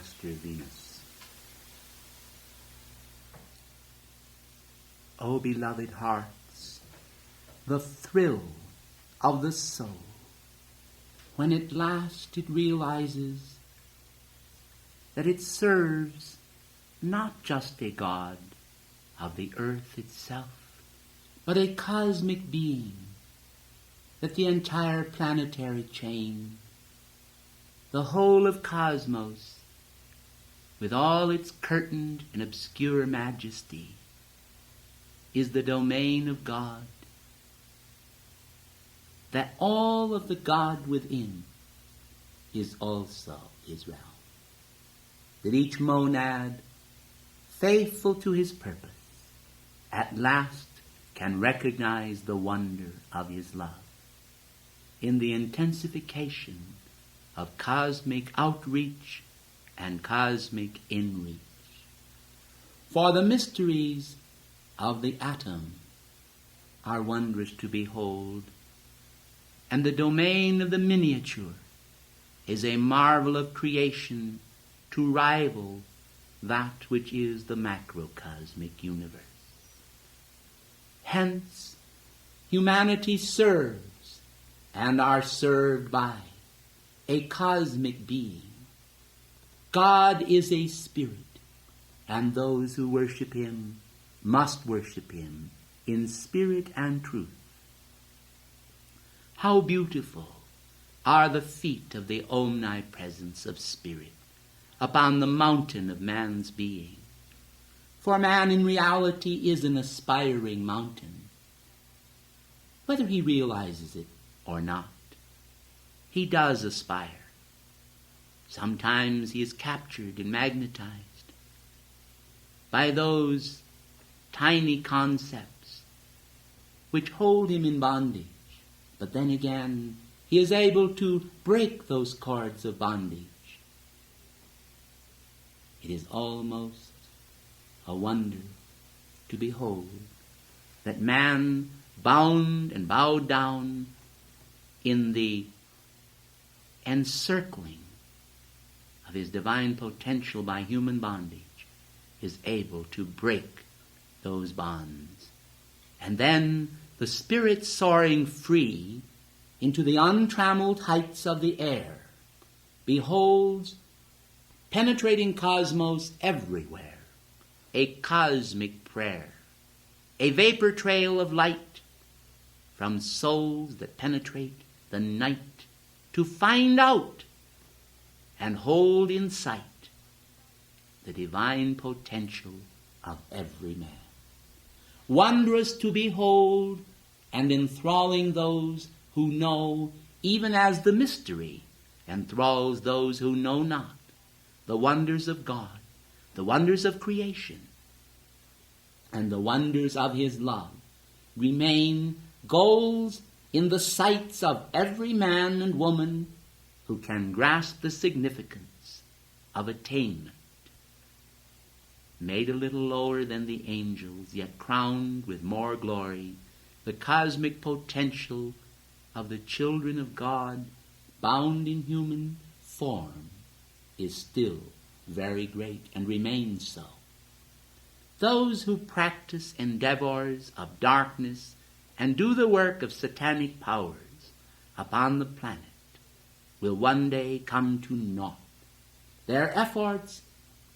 Master Venus. O beloved hearts, the thrill of the soul, when at last it realizes that it serves not just a God of the earth itself, but a cosmic being, that the entire planetary chain, the whole of cosmos, with all its curtained and obscure majesty, is the domain of God, that all of the God within is also his realm, that each monad, faithful to his purpose, at last can recognize the wonder of his love in the intensification of cosmic outreach and cosmic inreach. For the mysteries of the atom are wondrous to behold, and the domain of the miniature is a marvel of creation to rival that which is the macrocosmic universe. Hence, humanity serves and are served by a cosmic being. God is a spirit, and those who worship him must worship him in spirit and truth. How beautiful are the feet of the omnipresence of spirit upon the mountain of man's being. For man in reality is an aspiring mountain. Whether he realizes it or not, he does aspire. Sometimes he is captured and magnetized by those tiny concepts which hold him in bondage. But then again, he is able to break those cords of bondage. It is almost a wonder to behold that man, bound and bowed down in the encircling of his divine potential by human bondage, is able to break those bonds. And then the spirit soaring free into the untrammeled heights of the air beholds penetrating cosmos everywhere, a cosmic prayer, a vapor trail of light from souls that penetrate the night to find out and hold in sight the divine potential of every man. Wondrous to behold and enthralling those who know, even as the mystery enthralls those who know not, the wonders of God, the wonders of creation, and the wonders of his love remain goals in the sights of every man and woman who can grasp the significance of attainment. Made a little lower than the angels, yet crowned with more glory, the cosmic potential of the children of God, bound in human form, is still very great and remains so. Those who practice endeavors of darkness and do the work of satanic powers upon the planet will one day come to naught. Their efforts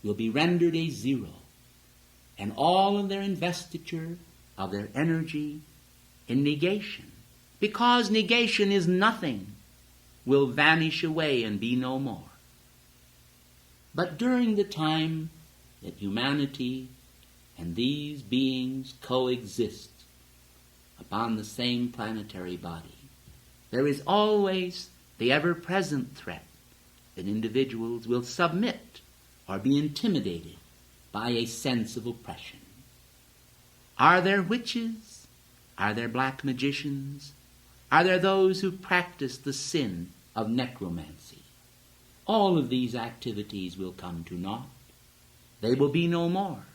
will be rendered a zero, and all of their investiture of their energy in negation, because negation is nothing, will vanish away and be no more. But during the time that humanity and these beings coexist upon the same planetary body, there is always the ever-present threat that individuals will submit or be intimidated by a sense of oppression. Are there witches? Are there black magicians? Are there those who practice the sin of necromancy? All of these activities will come to naught. They will be no more.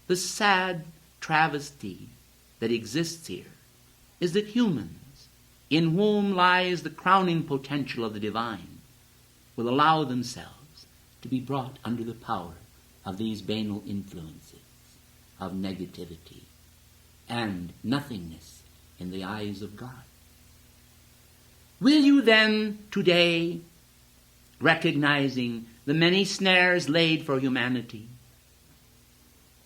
The sad travesty that exists here is that humans, in whom lies the crowning potential of the divine, will allow themselves to be brought under the power of these banal influences of negativity and nothingness in the eyes of God. Will you then today, recognizing the many snares laid for humanity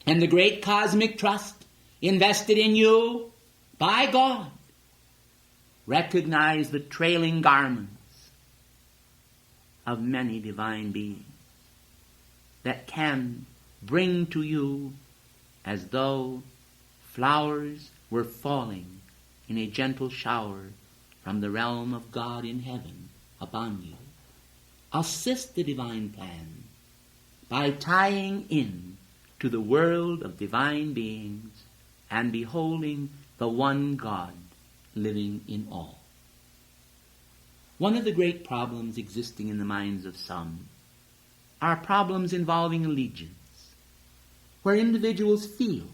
and the great cosmic trust invested in you by God, recognize the trailing garments of many divine beings that can bring to you as though flowers were falling in a gentle shower from the realm of God in heaven upon you? Assist the divine plan by tying in to the world of divine beings and beholding the one God living in all. One of the great problems existing in the minds of some are problems involving allegiance, where individuals feel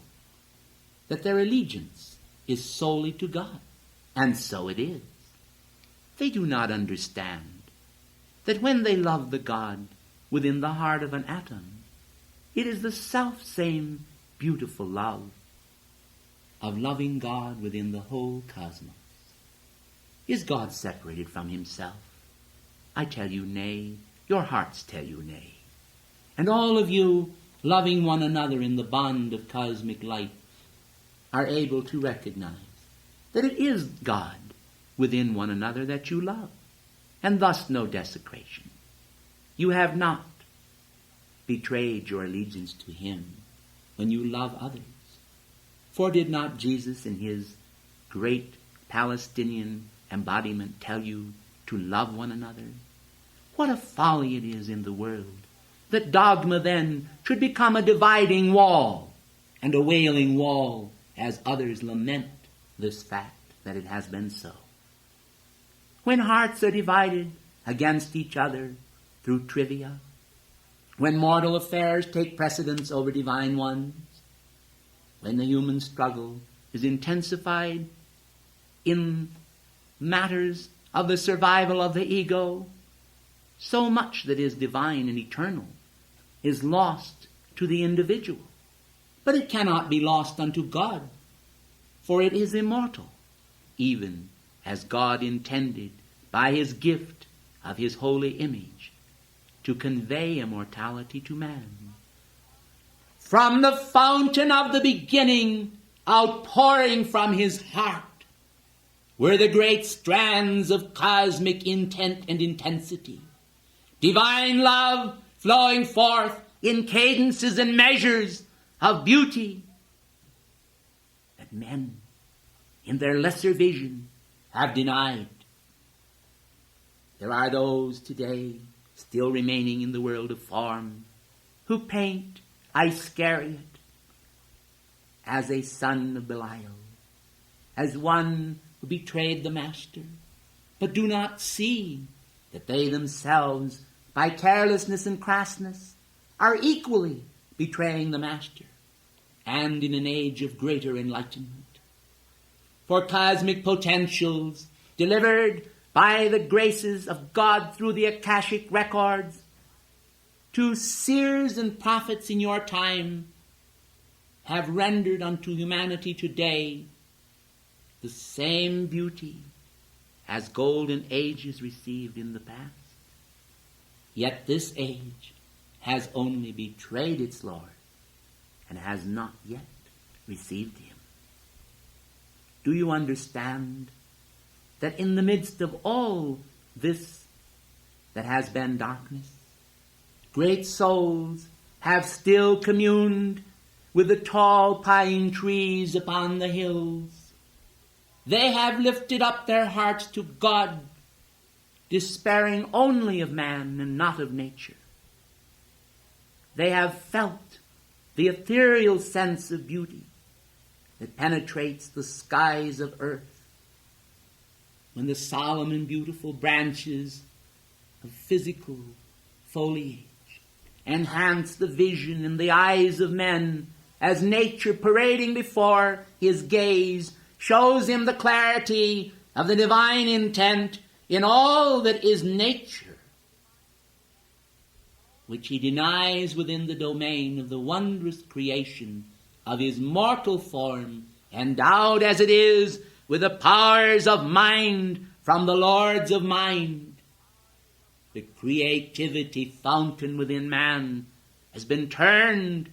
that their allegiance is solely to God, and so it is. They do not understand that when they love the God within the heart of an atom, it is the self-same beautiful love of loving God within the whole cosmos. Is God separated from himself? I tell you nay. Your hearts tell you nay. And all of you, loving one another in the bond of cosmic life, are able to recognize that it is God within one another that you love, and thus no desecration. You have not betrayed your allegiance to him when you love others. For did not Jesus in his great Palestinian embodiment tell you to love one another? What a folly it is in the world that dogma then should become a dividing wall and a wailing wall as others lament this fact that it has been so. When hearts are divided against each other through trivia, when mortal affairs take precedence over divine ones, when the human struggle is intensified in matters of the survival of the ego, so much that is divine and eternal is lost to the individual. But it cannot be lost unto God, for it is immortal, even as God intended by his gift of his holy image to convey immortality to man. From the fountain of the beginning, outpouring from his heart, were the great strands of cosmic intent and intensity, divine love flowing forth in cadences and measures of beauty that men, in their lesser vision, have denied. There are those today still remaining in the world of form who paint Iscariot as a son of Belial, as one who betrayed the master, but do not see that they themselves, by carelessness and crassness, are equally betraying the master, and in an age of greater enlightenment. For cosmic potentials, delivered by the graces of God through the Akashic records, to seers and prophets in your time, have rendered unto humanity today the same beauty as golden ages received in the past. Yet this age has only betrayed its Lord and has not yet received him. Do you understand that in the midst of all this that has been darkness, great souls have still communed with the tall pine trees upon the hills? They have lifted up their hearts to God, despairing only of man and not of nature. They have felt the ethereal sense of beauty that penetrates the skies of earth, when the solemn and beautiful branches of physical foliage enhance the vision in the eyes of men, as nature parading before his gaze shows him the clarity of the divine intent in all that is nature. which he denies within the domain of the wondrous creation of his mortal form, endowed as it is with the powers of mind from the Lords of mind. The creativity fountain within man has been turned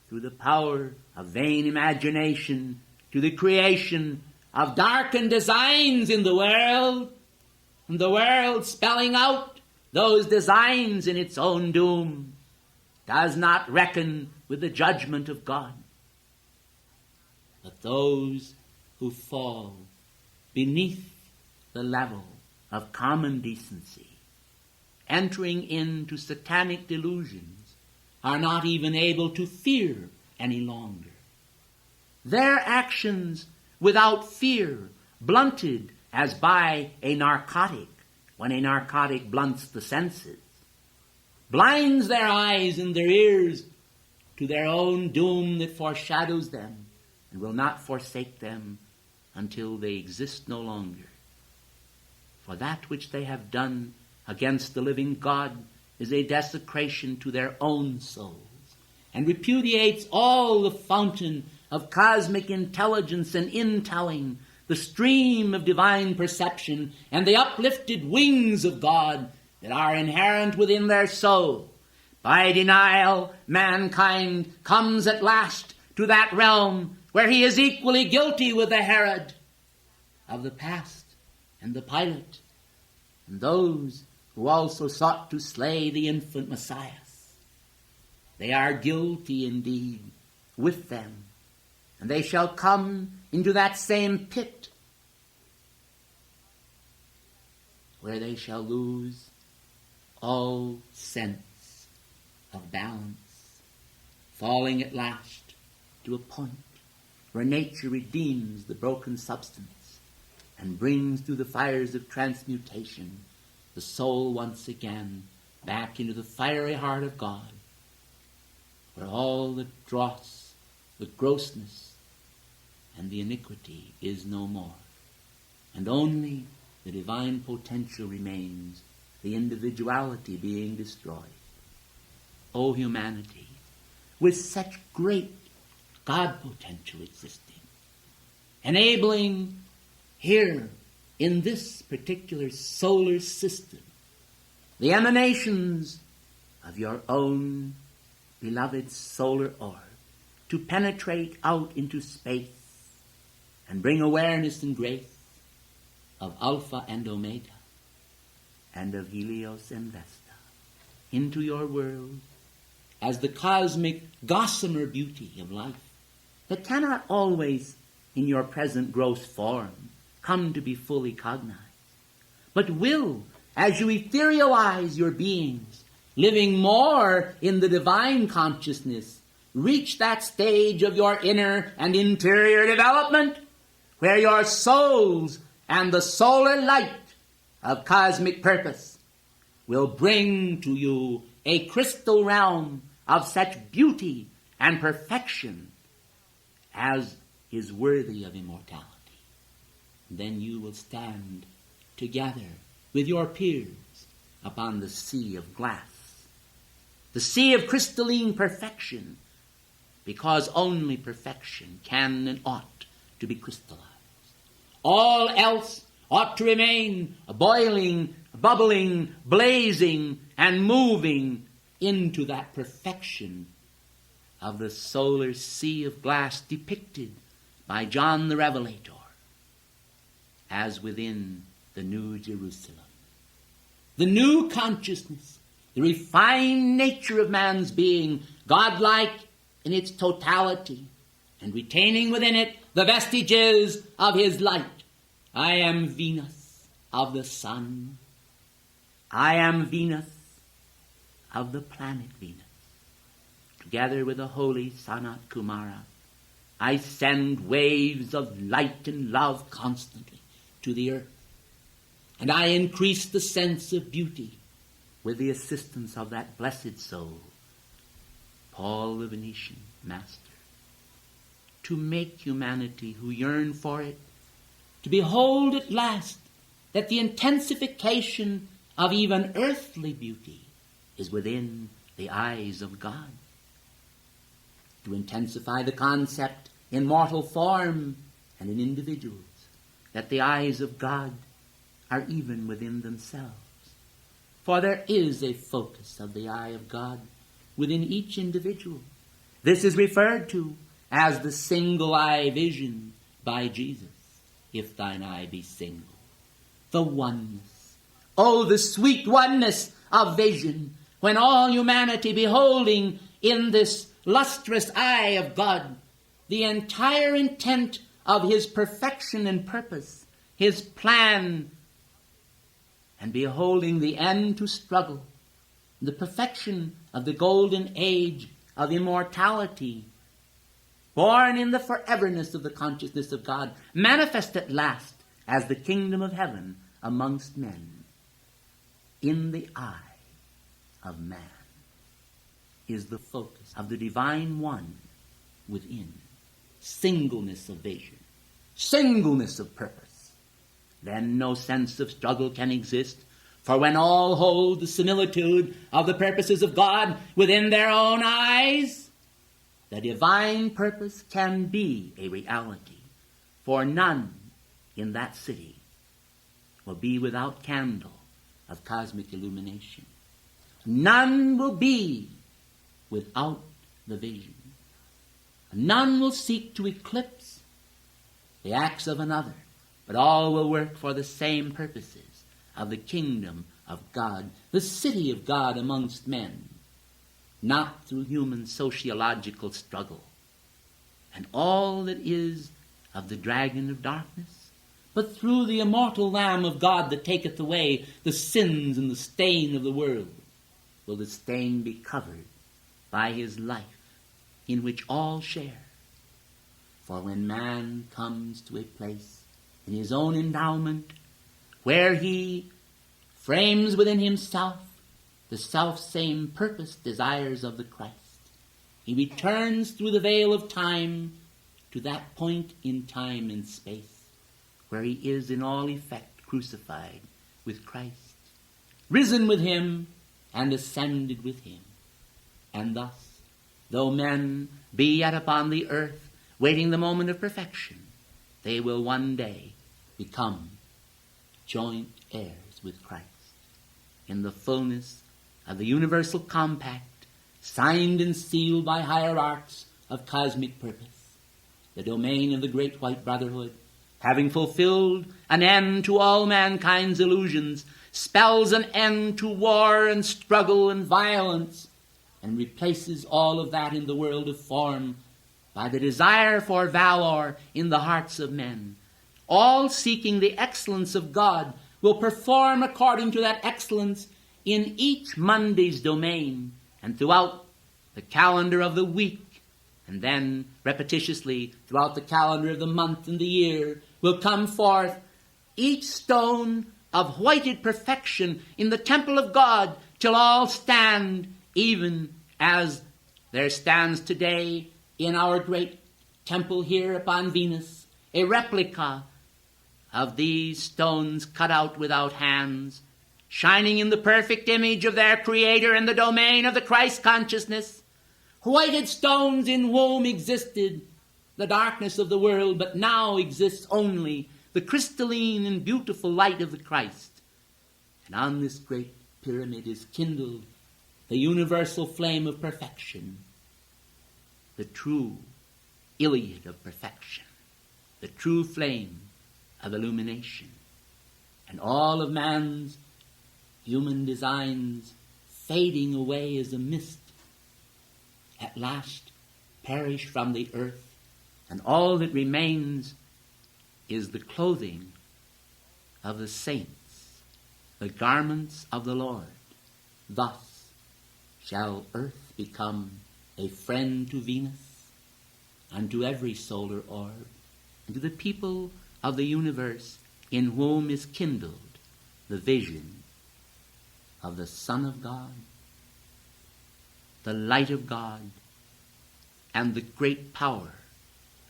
through the power of vain imagination to the creation of darkened designs in the world, and the world, spelling out those designs in its own doom, does not reckon with the judgment of God. But those who fall beneath the level of common decency, entering into satanic delusions, are not even able to fear any longer. Their actions without fear, blunted as by a narcotic, when a narcotic blunts the senses, blinds their eyes and their ears to their own doom that foreshadows them and will not forsake them until they exist no longer. For that which they have done against the living God is a desecration to their own souls, and repudiates all the fountain of cosmic intelligence and intelling, the stream of divine perception, and the uplifted wings of God that are inherent within their soul. By denial, mankind comes at last to that realm where he is equally guilty with the Herod of the past and the Pilate, and those who also sought to slay the infant Messiah. They are guilty indeed with them, and they shall come into that same pit where they shall lose all sense of balance, falling at last to a point where nature redeems the broken substance and brings through the fires of transmutation the soul once again back into the fiery heart of God, where all the dross, the grossness, and the iniquity is no more, and only the divine potential remains, the individuality being destroyed. O humanity, with such great God potential existing, enabling here in this particular solar system the emanations of your own beloved solar orb to penetrate out into space and bring awareness and grace of Alpha and Omega and of Helios and Vesta into your world as the cosmic gossamer beauty of life that cannot always in your present gross form come to be fully cognized, but will, as you etherealize your beings, living more in the divine consciousness, reach that stage of your inner and interior development where your souls and the solar light of cosmic purpose will bring to you a crystal realm of such beauty and perfection as is worthy of immortality. Then you will stand together with your peers upon the sea of glass, the sea of crystalline perfection, because only perfection can and ought to be crystallized. All else ought to remain boiling, bubbling, blazing, and moving into that perfection of the solar sea of glass depicted by John the Revelator as within the New Jerusalem. The new consciousness, the refined nature of man's being, godlike in its totality, and retaining within it the vestiges of his light. I am Venus of the sun. I am Venus of the planet Venus. Together with the holy Sanat Kumara, I send waves of light and love constantly to the earth. And I increase the sense of beauty with the assistance of that blessed soul, Paul the Venetian master, to make humanity who yearn for it to behold at last that the intensification of even earthly beauty is within the eyes of God. To intensify the concept in mortal form and in individuals, that the eyes of God are even within themselves. For there is a focus of the eye of God within each individual. This is referred to as the single-eye vision by Jesus. If thine eye be single. The oneness. Oh, the sweet oneness of vision, when all humanity beholding in this lustrous eye of God the entire intent of his perfection and purpose, his plan, and beholding the end to struggle, the perfection of the golden age of immortality, born in the foreverness of the consciousness of God, manifest at last as the kingdom of heaven amongst men. In the eye of man is the focus of the divine one within. Singleness of vision, singleness of purpose. Then no sense of struggle can exist, for when all hold the similitude of the purposes of God within their own eyes, the divine purpose can be a reality, for none in that city will be without candle of cosmic illumination. None will be without the vision. None will seek to eclipse the acts of another, but all will work for the same purposes of the kingdom of God, the city of God amongst men, not through human sociological struggle and all that is of the dragon of darkness, but through the immortal Lamb of God that taketh away the sins and the stain of the world. Will the stain be covered by his life, in which all share? For when man comes to a place in his own endowment where he frames within himself the self-same purpose, desires of the Christ, he returns through the veil of time to that point in time and space where he is in all effect crucified with Christ, risen with him and ascended with him. And thus, though men be yet upon the earth waiting the moment of perfection, they will one day become joint heirs with Christ in the fullness of the universal compact signed and sealed by hierarchs of cosmic purpose. The domain of the great white brotherhood, having fulfilled an end to all mankind's illusions, spells an end to war and struggle and violence, and replaces all of that in the world of form by the desire for valor in the hearts of men. All seeking the excellence of God will perform according to that excellence in each Monday's domain and throughout the calendar of the week, and then repetitiously throughout the calendar of the month and the year will come forth each stone of whited perfection in the temple of God, till all stand, even as there stands today in our great temple here upon Venus a replica of these stones cut out without hands, shining in the perfect image of their Creator in the domain of the Christ consciousness, whited stones in whom existed the darkness of the world, but now exists only the crystalline and beautiful light of the Christ. And on this great pyramid is kindled the universal flame of perfection, the true Iliad of perfection, the true flame of illumination. And all of man's human designs fading away as a mist, at last perish from the earth, and all that remains is the clothing of the saints, the garments of the Lord. Thus shall earth become a friend to Venus, and to every solar orb, and to the people of the universe in whom is kindled the vision of the Son of God, the light of God, and the great power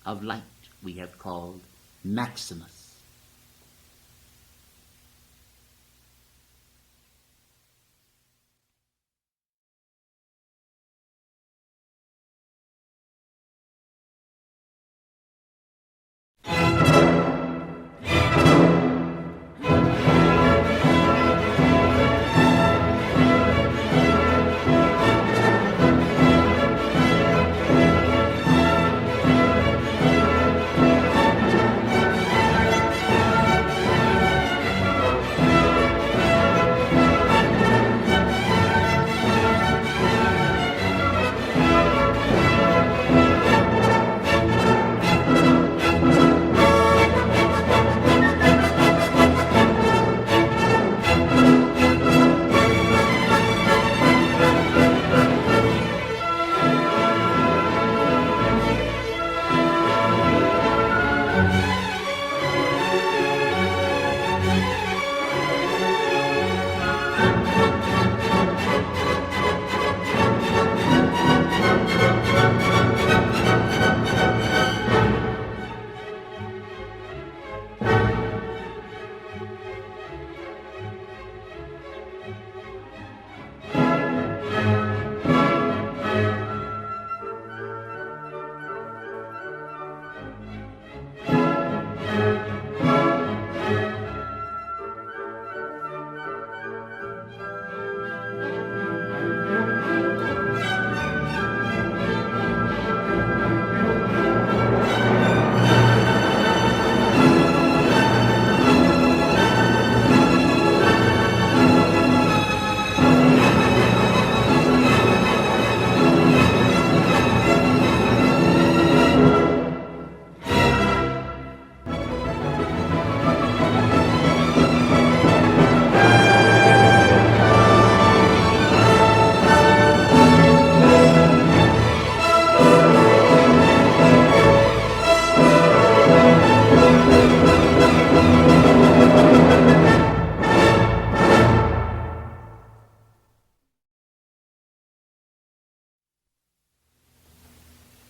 of light we have called Maximus.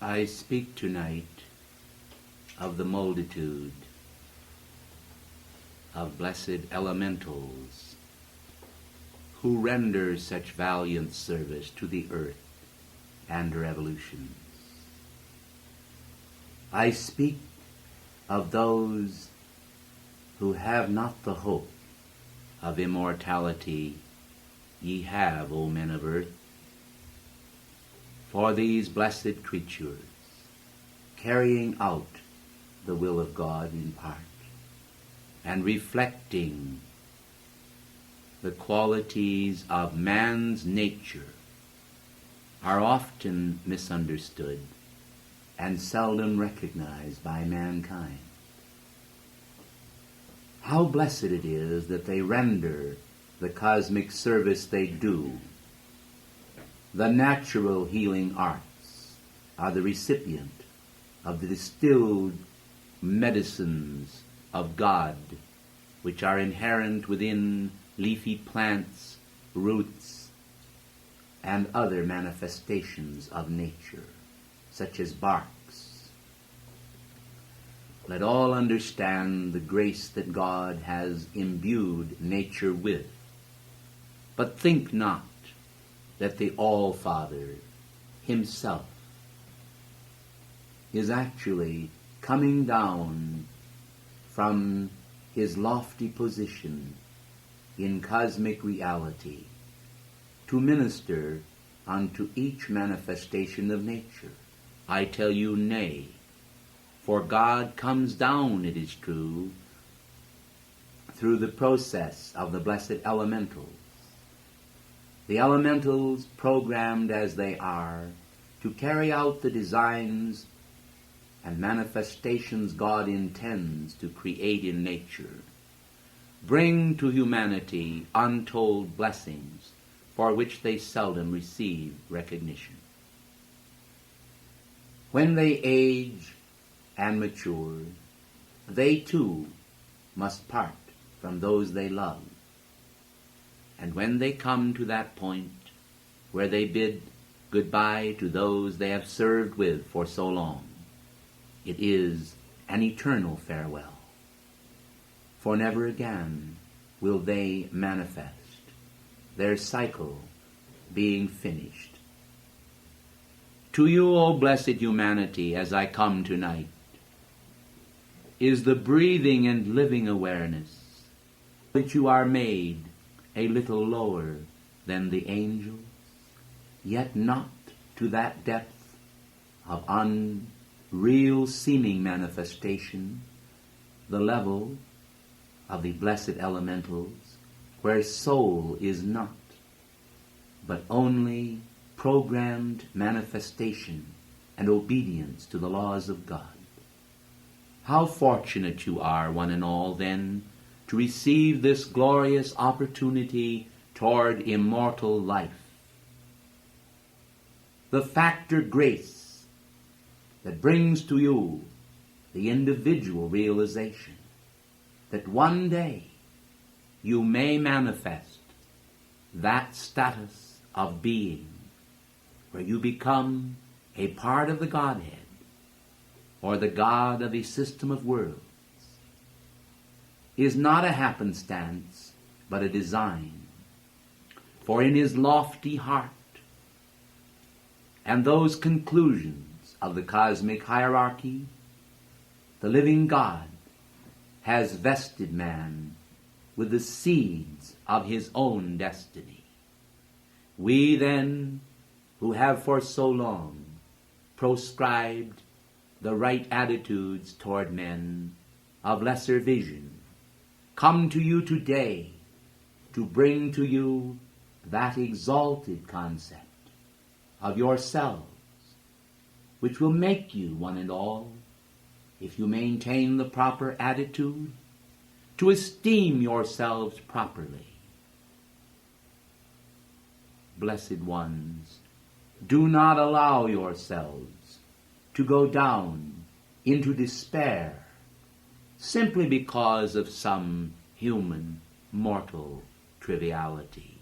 I speak tonight of the multitude of blessed elementals who render such valiant service to the earth and her evolutions. I speak of those who have not the hope of immortality ye have, O men of earth. For these blessed creatures, carrying out the will of God in part, and reflecting the qualities of man's nature, are often misunderstood and seldom recognized by mankind. How blessed it is that they render the cosmic service they do. The natural healing arts are the recipient of the distilled medicines of God, which are inherent within leafy plants, roots, and other manifestations of nature, such as barks. Let all understand the grace that God has imbued nature with, but think not that the All-Father himself is actually coming down from his lofty position in cosmic reality to minister unto each manifestation of nature. I tell you, nay, for God comes down, it is true, through the process of the blessed elementals. The elementals, programmed as they are, to carry out the designs and manifestations God intends to create in nature, bring to humanity untold blessings for which they seldom receive recognition. When they age and mature, they too must part from those they love. And when they come to that point where they bid goodbye to those they have served with for so long, it is an eternal farewell. For never again will they manifest, their cycle being finished. To you, O blessed humanity, as I come tonight, is the breathing and living awareness that you are made a little lower than the angels, yet not to that depth of unreal seeming manifestation, the level of the blessed elementals, where soul is not, but only programmed manifestation and obedience to the laws of God. How fortunate you are, one and all, then, to receive this glorious opportunity toward immortal life. The factor grace that brings to you the individual realization that one day you may manifest that status of being where you become a part of the Godhead or the God of a system of worlds, is not a happenstance, but a design. For in his lofty heart and those conclusions of the cosmic hierarchy, the living God has vested man with the seeds of his own destiny. We then, who have for so long proscribed the right attitudes toward men of lesser vision, come to you today to bring to you that exalted concept of yourselves, which will make you, one and all, if you maintain the proper attitude, to esteem yourselves properly. Blessed ones, do not allow yourselves to go down into despair simply because of some human, mortal triviality.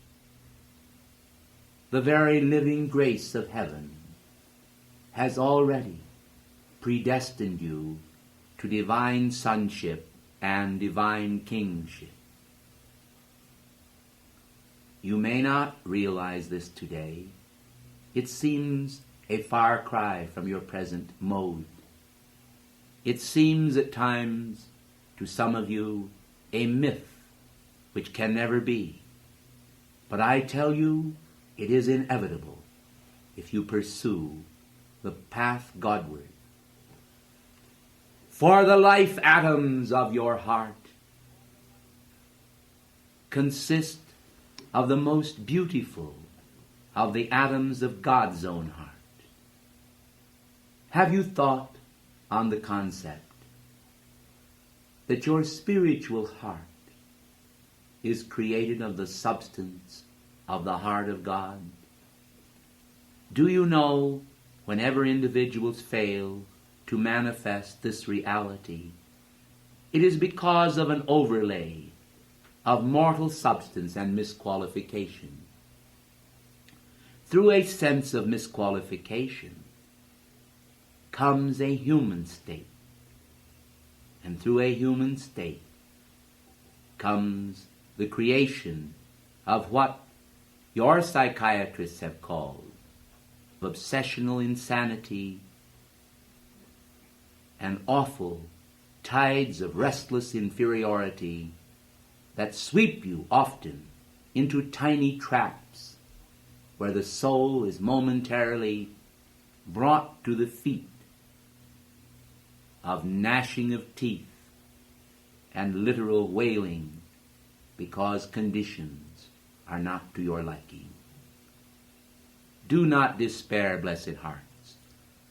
The very living grace of heaven has already predestined you to divine sonship and divine kingship. You may not realize this today. It seems a far cry from your present mode. It seems at times to some of you a myth which can never be. But I tell you, it is inevitable if you pursue the path Godward. For the life atoms of your heart consist of the most beautiful of the atoms of God's own heart. Have you thought on the concept that your spiritual heart is created of the substance of the heart of God? Do you know, whenever individuals fail to manifest this reality, it is because of an overlay of mortal substance and misqualification. Through a sense of misqualification comes a human state, and through a human state comes the creation of what your psychiatrists have called obsessional insanity and awful tides of restless inferiority that sweep you often into tiny traps where the soul is momentarily brought to the feet of gnashing of teeth and literal wailing because conditions are not to your liking. Do not despair, blessed hearts,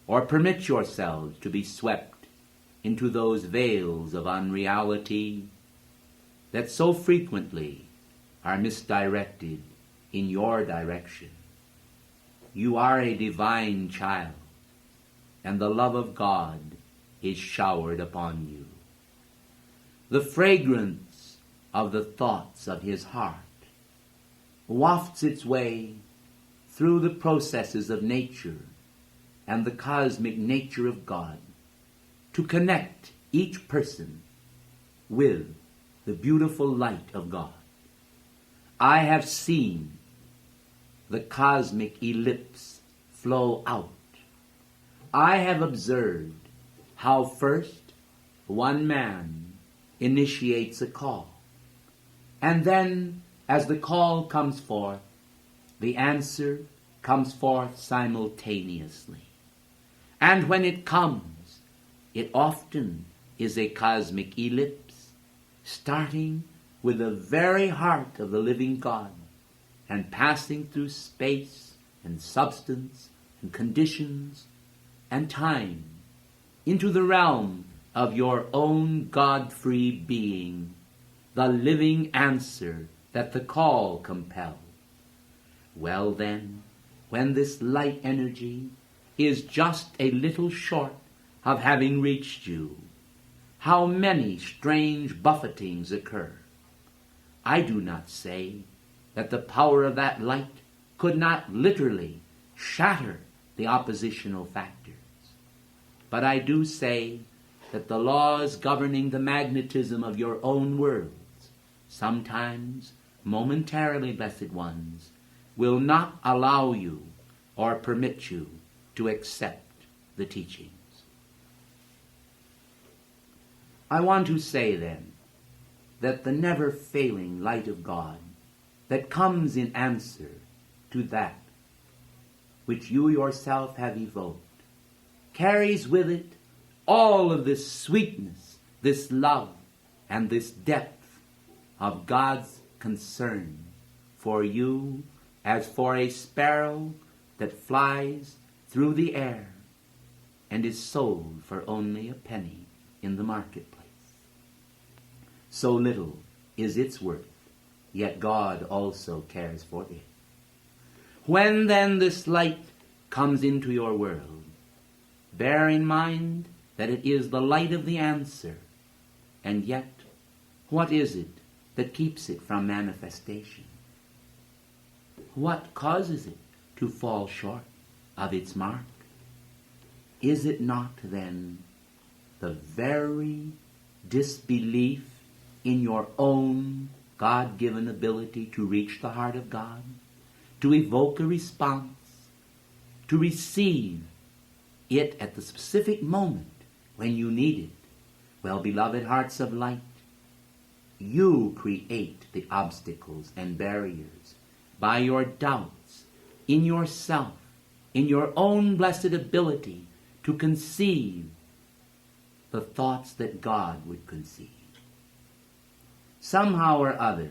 or permit yourselves to be swept into those veils of unreality that so frequently are misdirected in your direction. You are a divine child, and the love of God is showered upon you. The fragrance of the thoughts of his heart wafts its way through the processes of nature and the cosmic nature of God to connect each person with the beautiful light of God. I have seen the cosmic ellipse flow out. I have observed how first one man initiates a call, and then as the call comes forth, the answer comes forth simultaneously. And when it comes, it often is a cosmic ellipse, starting with the very heart of the living God and passing through space and substance and conditions and time into the realm of your own God-free being, the living answer that the call compels. Well then, when this light energy is just a little short of having reached you, how many strange buffetings occur. I do not say that the power of that light could not literally shatter the oppositional factors, but I do say that the laws governing the magnetism of your own worlds, sometimes momentarily, blessed ones, will not allow you or permit you to accept the teachings. I want to say then that the never-failing light of God that comes in answer to that which you yourself have evoked carries with it all of this sweetness, this love, and this depth of God's concern for you as for a sparrow that flies through the air and is sold for only a penny in the marketplace. So little is its worth, yet God also cares for it. When then this light comes into your world, bear in mind that it is the light of the answer, and yet what is it that keeps it from manifestation? What causes it to fall short of its mark? Is it not then the very disbelief in your own God-given ability to reach the heart of God, to evoke a response, to receive it at the specific moment when you need it? Well, beloved hearts of light, you create the obstacles and barriers by your doubts in yourself, in your own blessed ability to conceive the thoughts that God would conceive. Somehow or other,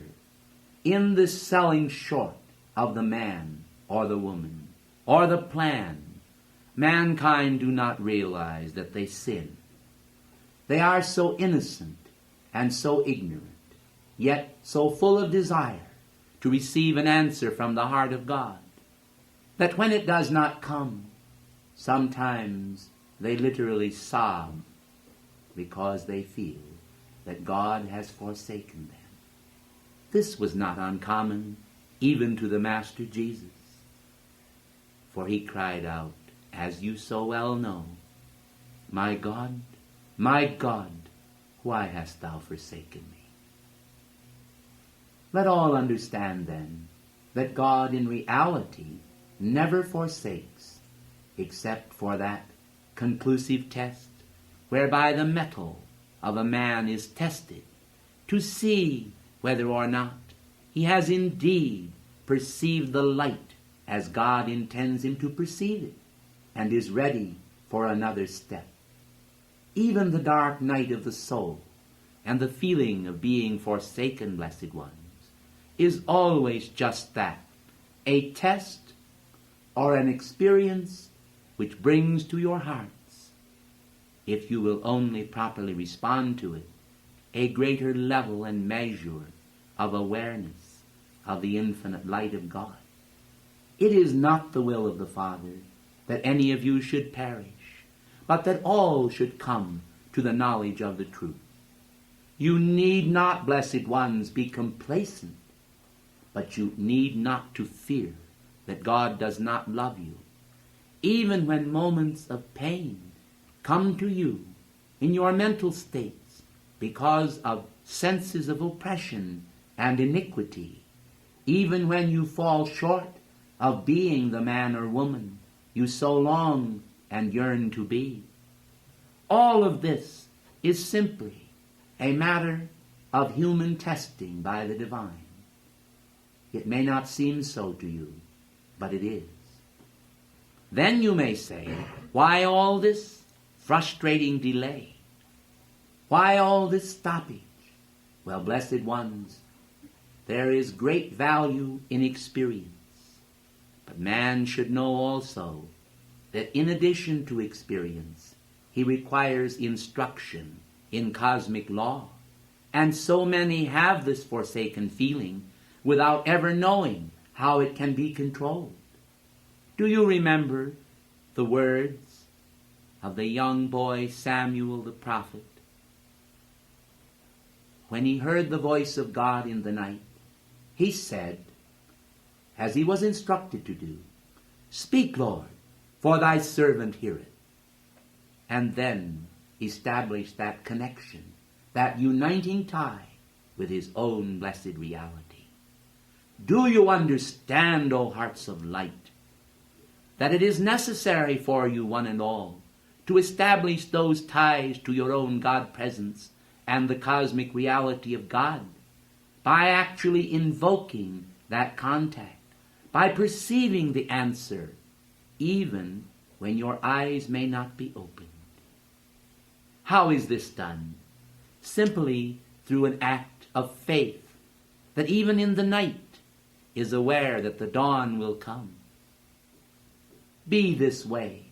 in this selling short of the man or the woman or the plan, mankind do not realize that they sin. They are so innocent and so ignorant, yet so full of desire to receive an answer from the heart of God, that when it does not come, sometimes they literally sob because they feel that God has forsaken them. This was not uncommon even to the Master Jesus, for he cried out, as you so well know, my God, why hast thou forsaken me?" Let all understand then that God in reality never forsakes, except for that conclusive test whereby the metal of a man is tested to see whether or not he has indeed perceived the light as God intends him to perceive it, and is ready for another step. Even the dark night of the soul and the feeling of being forsaken, blessed ones, is always just that, a test or an experience which brings to your hearts, if you will only properly respond to it, a greater level and measure of awareness of the infinite light of God. It is not the will of the Father that any of you should perish, but that all should come to the knowledge of the truth. You need not, blessed ones, be complacent, but you need not to fear that God does not love you. Even when moments of pain come to you in your mental states because of senses of oppression and iniquity, even when you fall short of being the man or woman you so long and yearn to be, all of this is simply a matter of human testing by the divine. It may not seem so to you, but it is. Then you may say, why all this frustrating delay? Why all this stoppage? Well, blessed ones, there is great value in experience. But man should know also that in addition to experience, he requires instruction in cosmic law. And so many have this forsaken feeling without ever knowing how it can be controlled. Do you remember the words of the young boy Samuel the prophet? When he heard the voice of God in the night, he said, as he was instructed to do, "Speak, Lord, for thy servant heareth." And then established that connection, that uniting tie with his own blessed reality. Do you understand, O hearts of light, that it is necessary for you, one and all, to establish those ties to your own God presence and the cosmic reality of God by actually invoking that contact, by perceiving the answer, even when your eyes may not be opened? How is this done? Simply through an act of faith that even in the night is aware that the dawn will come. Be this way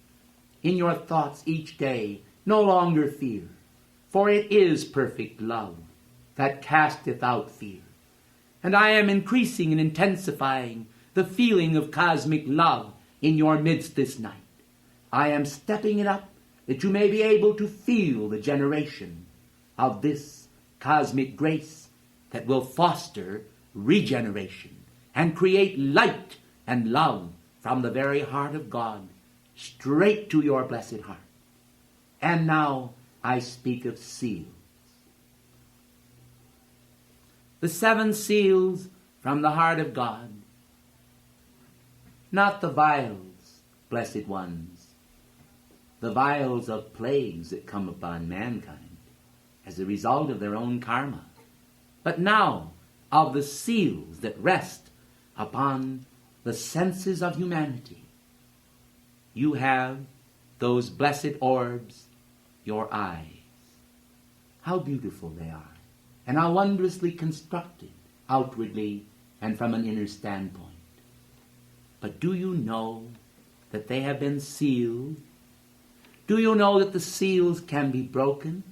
in your thoughts each day, no longer fear, for it is perfect love that casteth out fear. And I am increasing and intensifying the feeling of cosmic love in your midst this night. I am stepping it up that you may be able to feel the generation of this cosmic grace that will foster regeneration and create light and love from the very heart of God straight to your blessed hearts. And now I speak of seals. The 7 seals from the heart of God. Not the vials, blessed ones, the vials of plagues that come upon mankind as a result of their own karma, but now of the seals that rest upon the senses of humanity. You have those blessed orbs, your eyes. How beautiful they are, and how wondrously constructed outwardly and from an inner standpoint. But do you know that they have been sealed? Do you know that the seals can be broken?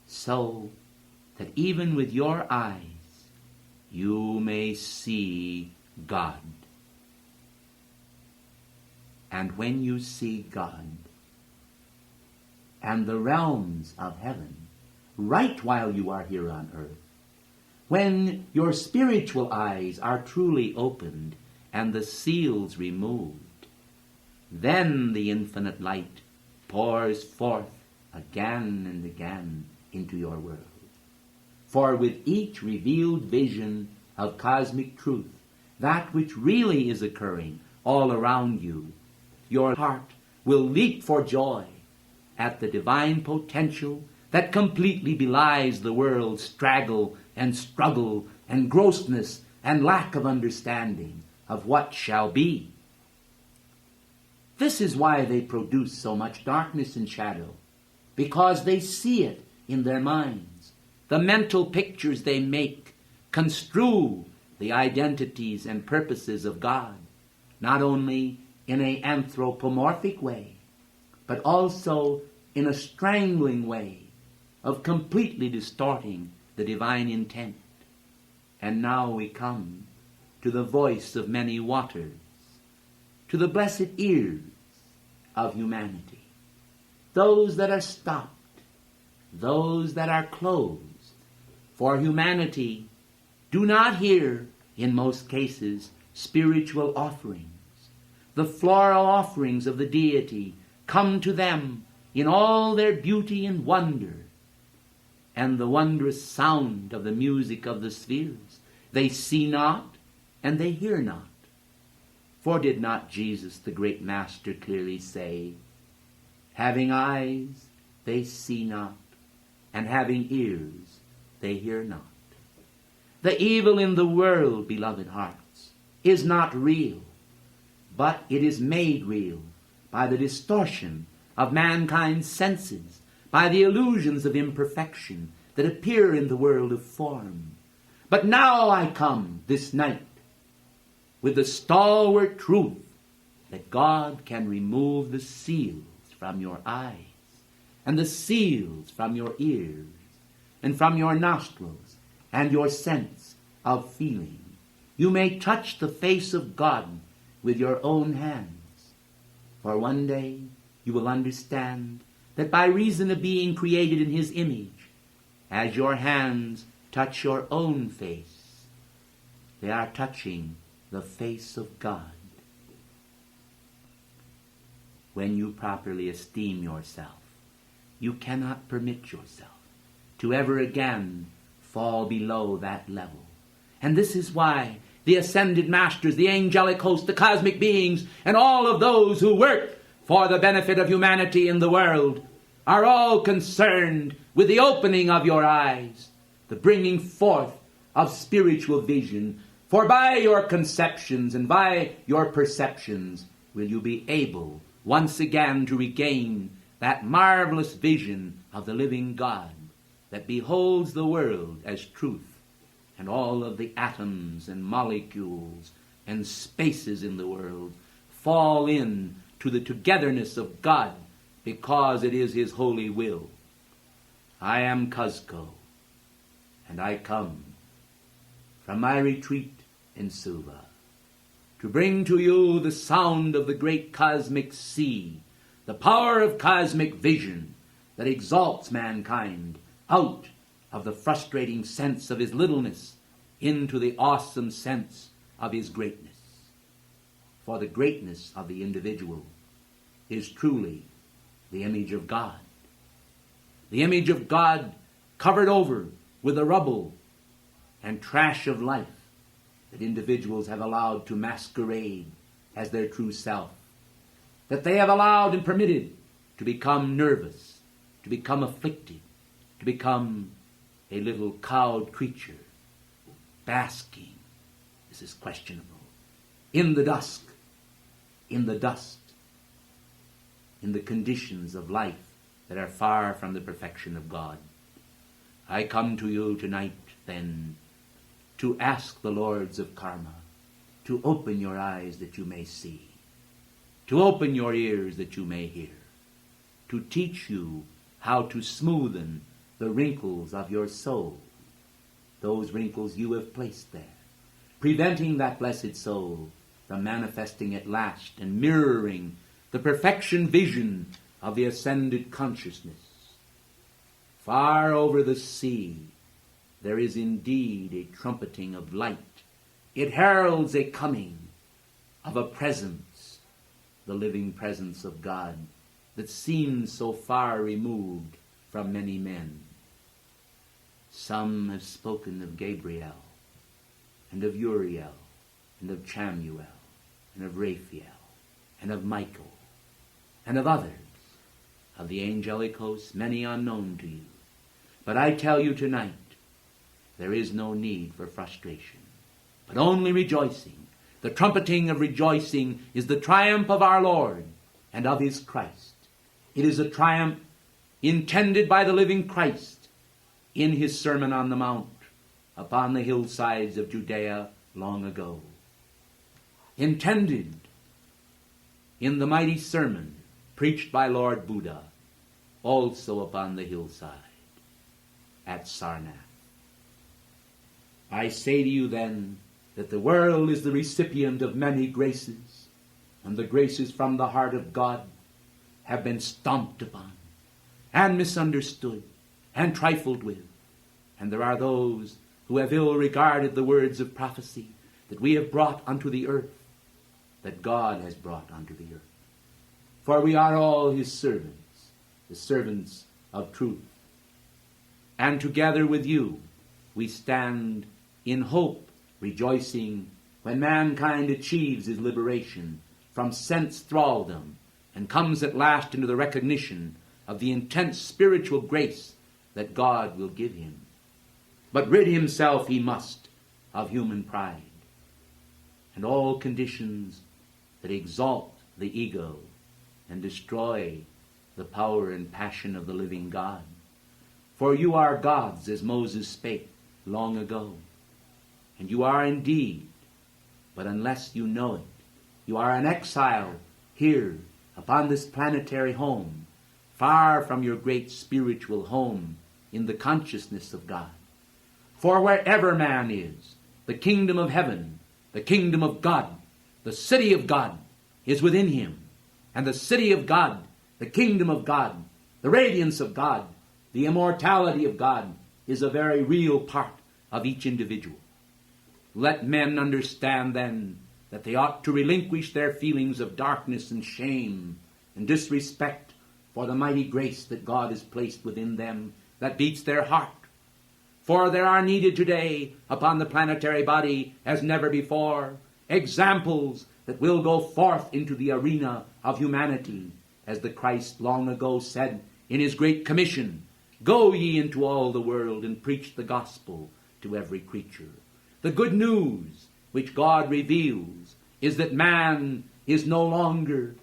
So that even with your eyes you may see God. And when you see God and the realms of heaven, right while you are here on earth, when your spiritual eyes are truly opened and the seals removed, then the infinite light pours forth again and again into your world. For with each revealed vision of cosmic truth, that which really is occurring all around you, your heart will leap for joy at the divine potential that completely belies the world's straggle and struggle and grossness and lack of understanding of what shall be. This is why they produce so much darkness and shadow, because they see it in their minds. The mental pictures they make construe the identities and purposes of God, not only in an anthropomorphic way, but also in a strangling way of completely distorting the divine intent. And now we come to the voice of many waters, to the blessed ears of humanity, those that are stopped, those that are closed. For humanity do not hear, in most cases, spiritual offerings. The floral offerings of the deity come to them in all their beauty and wonder, and the wondrous sound of the music of the spheres. They see not, and they hear not. For did not Jesus, the great Master, clearly say, having eyes, they see not, and having ears, they hear not. The evil in the world, beloved hearts, is not real, but it is made real by the distortion of mankind's senses, by the illusions of imperfection that appear in the world of form. But now I come this night with the stalwart truth that God can remove the seals from your eyes, and the seals from your ears, and from your nostrils, and your sense of feeling. You may touch the face of God with your own hands, for one day you will understand that by reason of being created in His image, as your hands touch your own face, they are touching the face of God. When you properly esteem yourself, you cannot permit yourself to ever again fall below that level. And this is why the ascended masters, the angelic host, the cosmic beings, and all of those who work for the benefit of humanity in the world are all concerned with the opening of your eyes, the bringing forth of spiritual vision. For by your conceptions and by your perceptions will you be able once again to regain that marvelous vision of the living God that beholds the world as truth, and all of the atoms and molecules and spaces in the world fall in to the togetherness of God because it is His holy will. I am Cuzco, and I come from my retreat in Suva to bring to you the sound of the great cosmic sea, the power of cosmic vision that exalts mankind out of the frustrating sense of his littleness into the awesome sense of his greatness. For the greatness of the individual is truly the image of God. The image of God covered over with the rubble and trash of life that individuals have allowed to masquerade as their true self, that they have allowed and permitted to become nervous, to become afflicted, to become a little cowed creature, basking, this is questionable, in the dusk, in the dust, in the conditions of life that are far from the perfection of God. I come to you tonight, then, to ask the Lords of Karma to open your eyes that you may see, to open your ears that you may hear, to teach you how to smoothen the wrinkles of your soul, those wrinkles you have placed there, preventing that blessed soul from manifesting at last and mirroring the perfection vision of the ascended consciousness. Far over the sea, there is indeed a trumpeting of light. It heralds a coming of a presence, the living presence of God, that seems so far removed from many men. Some have spoken of Gabriel, and of Uriel, and of Chamuel, and of Raphael, and of Michael, and of others, of the angelic hosts, many unknown to you. But I tell you tonight, there is no need for frustration, but only rejoicing. The trumpeting of rejoicing is the triumph of our Lord and of his Christ. It is a triumph intended by the living Christ in his Sermon on the Mount upon the hillsides of Judea long ago. Intended in the mighty sermon preached by Lord Buddha also upon the hillside at Sarnath. I say to you then that the world is the recipient of many graces, and the graces from the heart of God have been stomped upon and misunderstood and trifled with. And there are those who have ill regarded the words of prophecy that we have brought unto the earth, that God has brought unto the earth. For we are all his servants, the servants of truth. And together with you we stand in hope, rejoicing when mankind achieves his liberation from sense thraldom and comes at last into the recognition of the intense spiritual grace that God will give him. But rid himself he must of human pride and all conditions that exalt the ego and destroy the power and passion of the living God. For you are gods, as Moses spake long ago. And you are indeed, but unless you know it, you are an exile here upon this planetary home, far from your great spiritual home in the consciousness of God. For wherever man is, the kingdom of heaven, the kingdom of God, the city of God is within him. And the city of God, the kingdom of God, the radiance of God, the immortality of God is a very real part of each individual. Let men understand then that they ought to relinquish their feelings of darkness and shame and disrespect for the mighty grace that God has placed within them that beats their heart. For there are needed today upon the planetary body as never before examples that will go forth into the arena of humanity, as the Christ long ago said in his great commission, "Go ye into all the world and preach the gospel to every creature." The good news which God reveals is that man is no longer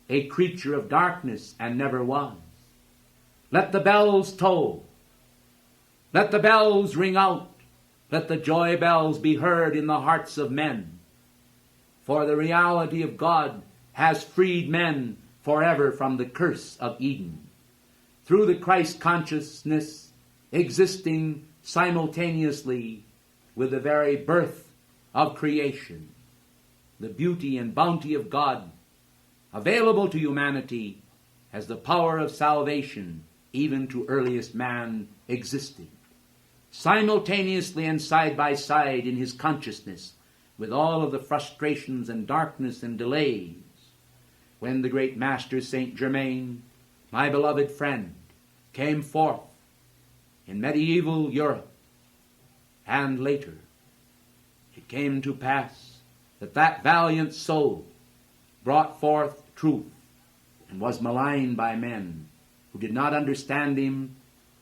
a creature of darkness and never was. Let the bells toll. Let the bells ring out. Let the joy bells be heard in the hearts of men. For the reality of God has freed men forever from the curse of Eden. Through the Christ consciousness existing simultaneously with the very birth of creation, the beauty and bounty of God available to humanity as the power of salvation even to earliest man existed. Simultaneously and side by side in his consciousness with all of the frustrations and darkness and delays, when the great master Saint Germain my beloved friend, came forth in medieval Europe, and later it came to pass that that valiant soul brought forth truth and was maligned by men who did not understand him,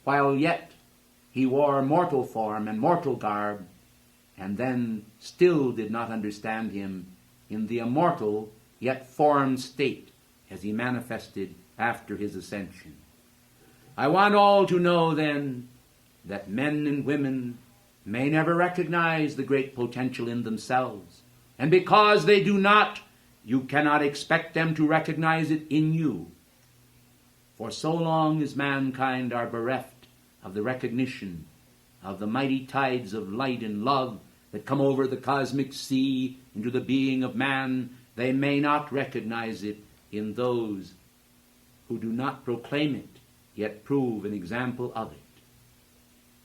while yet he wore mortal form and mortal garb, and then still did not understand him in the immortal yet formed state as he manifested after his ascension. I want all to know then that men and women may never recognize the great potential in themselves, and because they do not, you cannot expect them to recognize it in you. For so long as mankind are bereft of the recognition of the mighty tides of light and love that come over the cosmic sea into the being of man, they may not recognize it in those who do not proclaim it, yet prove an example of it.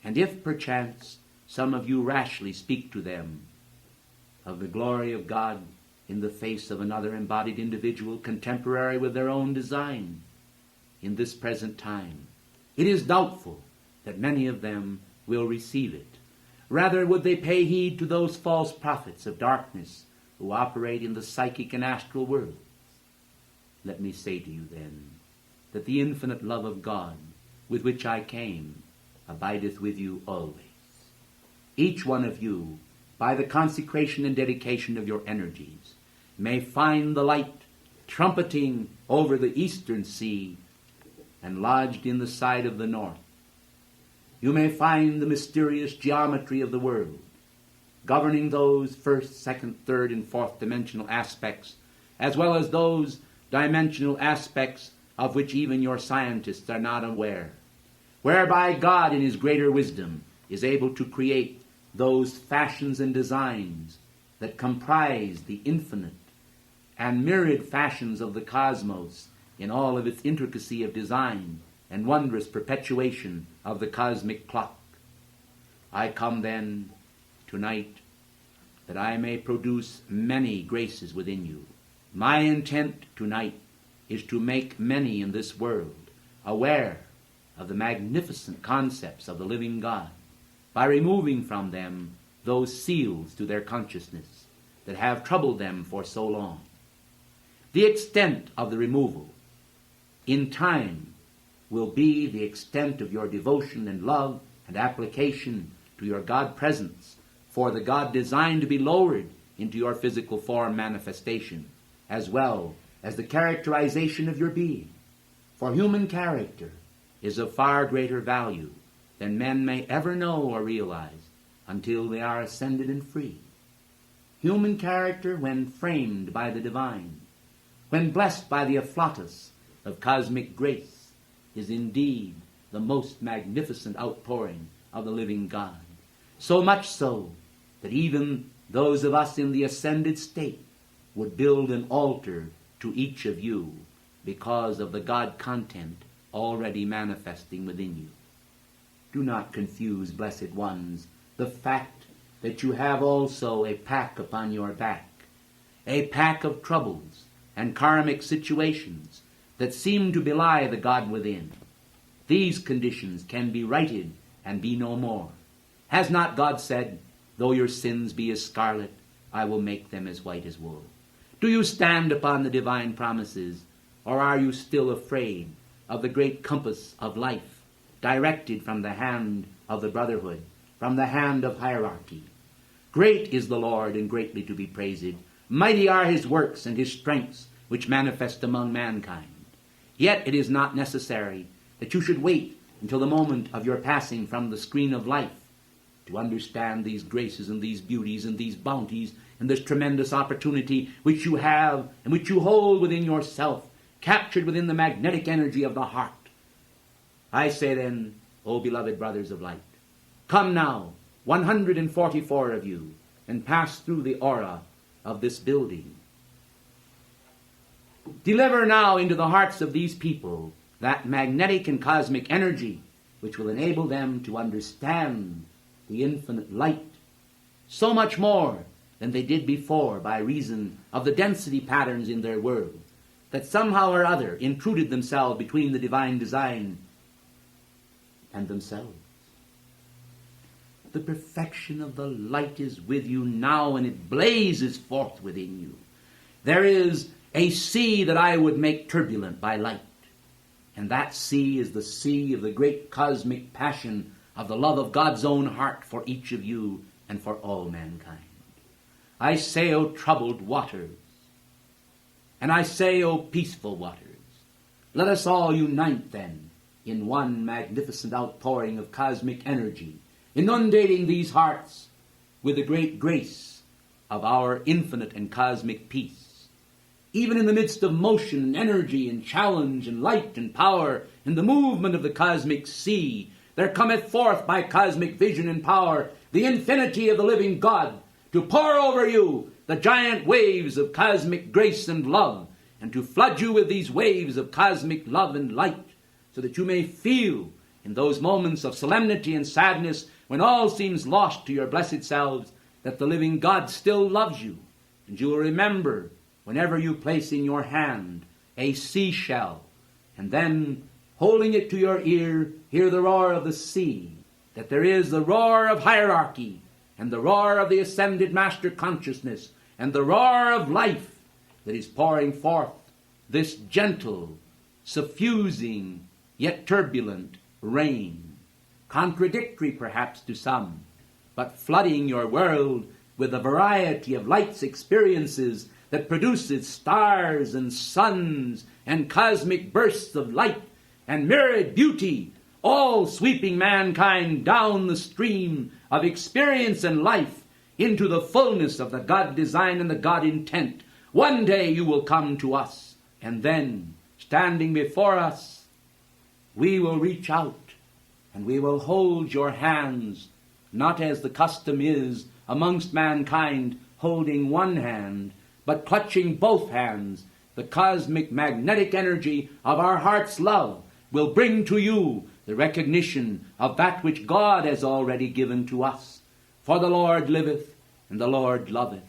And if perchance some of you rashly speak to them of the glory of God in the face of another embodied individual contemporary with their own design in this present time, it is doubtful that many of them will receive it. Rather would they pay heed to those false prophets of darkness who operate in the psychic and astral world. Let me say to you then that the infinite love of God with which I came abideth with you always. Each one of you, by the consecration and dedication of your energies, may find the light trumpeting over the eastern sea and lodged in the side of the north. You may find the mysterious geometry of the world, governing those first, second, third, and fourth dimensional aspects, as well as those dimensional aspects of which even your scientists are not aware, whereby God in his greater wisdom is able to create those fashions and designs that comprise the infinite and myriad fashions of the cosmos in all of its intricacy of design and wondrous perpetuation of the cosmic clock. I come then tonight that I may produce many graces within you. My intent tonight is to make many in this world aware of the magnificent concepts of the living God by removing from them those seals to their consciousness that have troubled them for so long. The extent of the removal in time will be the extent of your devotion and love and application to your God presence, for the God designed to be lowered into your physical form manifestation, as well as the characterization of your being. For human character is of far greater value than men may ever know or realize until they are ascended and free. Human character, when framed by the divine, when blessed by the afflatus of cosmic grace, is indeed the most magnificent outpouring of the living God. So much so that even those of us in the ascended state would build an altar to each of you because of the God content already manifesting within you. Do not confuse, blessed ones, the fact that you have also a pack upon your back, a pack of troubles and karmic situations that seem to belie the God within. These conditions can be righted and be no more. Has not God said, though your sins be as scarlet, I will make them as white as wool? Do you stand upon the divine promises, or are you still afraid of the great compass of life, directed from the hand of the Brotherhood, from the hand of hierarchy? Great is the Lord, and greatly to be praised. Mighty are his works and his strengths, which manifest among mankind. Yet it is not necessary that you should wait until the moment of your passing from the screen of life to understand these graces and these beauties and these bounties and this tremendous opportunity which you have and which you hold within yourself, captured within the magnetic energy of the heart. I say then, O beloved brothers of light, come now, 144 of you, and pass through the aura of this building. Deliver now into the hearts of these people that magnetic and cosmic energy which will enable them to understand the infinite light so much more than they did before by reason of the density patterns in their world. that somehow or other intruded themselves between the divine design and themselves. The perfection of the light is with you now, and it blazes forth within you. There is a sea that I would make turbulent by light, and that sea is the sea of the great cosmic passion of the love of God's own heart for each of you and for all mankind. I say, O troubled waters, and I say, O peaceful waters, let us all unite then in one magnificent outpouring of cosmic energy, inundating these hearts with the great grace of our infinite and cosmic peace. Even in the midst of motion and energy and challenge and light and power, in the movement of the cosmic sea, there cometh forth by cosmic vision and power the infinity of the living God to pour over you the giant waves of cosmic grace and love, and to flood you with these waves of cosmic love and light, so that you may feel in those moments of solemnity and sadness when all seems lost to your blessed selves, that the living God still loves you. And you will remember, whenever you place in your hand a seashell, and then, holding it to your ear, hear the roar of the sea, that there is the roar of hierarchy, and the roar of the ascended master consciousness, and the roar of life that is pouring forth this gentle, suffusing, yet turbulent rain, contradictory perhaps to some, but flooding your world with a variety of light's experiences that produces stars and suns and cosmic bursts of light and myriad beauty, all sweeping mankind down the stream of experience and life into the fullness of the God design and the God intent. One day you will come to us, and then, standing before us, we will reach out and we will hold your hands, not as the custom is amongst mankind, holding one hand, but clutching both hands. The cosmic magnetic energy of our heart's love will bring to you the recognition of that which God has already given to us. For the Lord liveth, and the Lord loveth.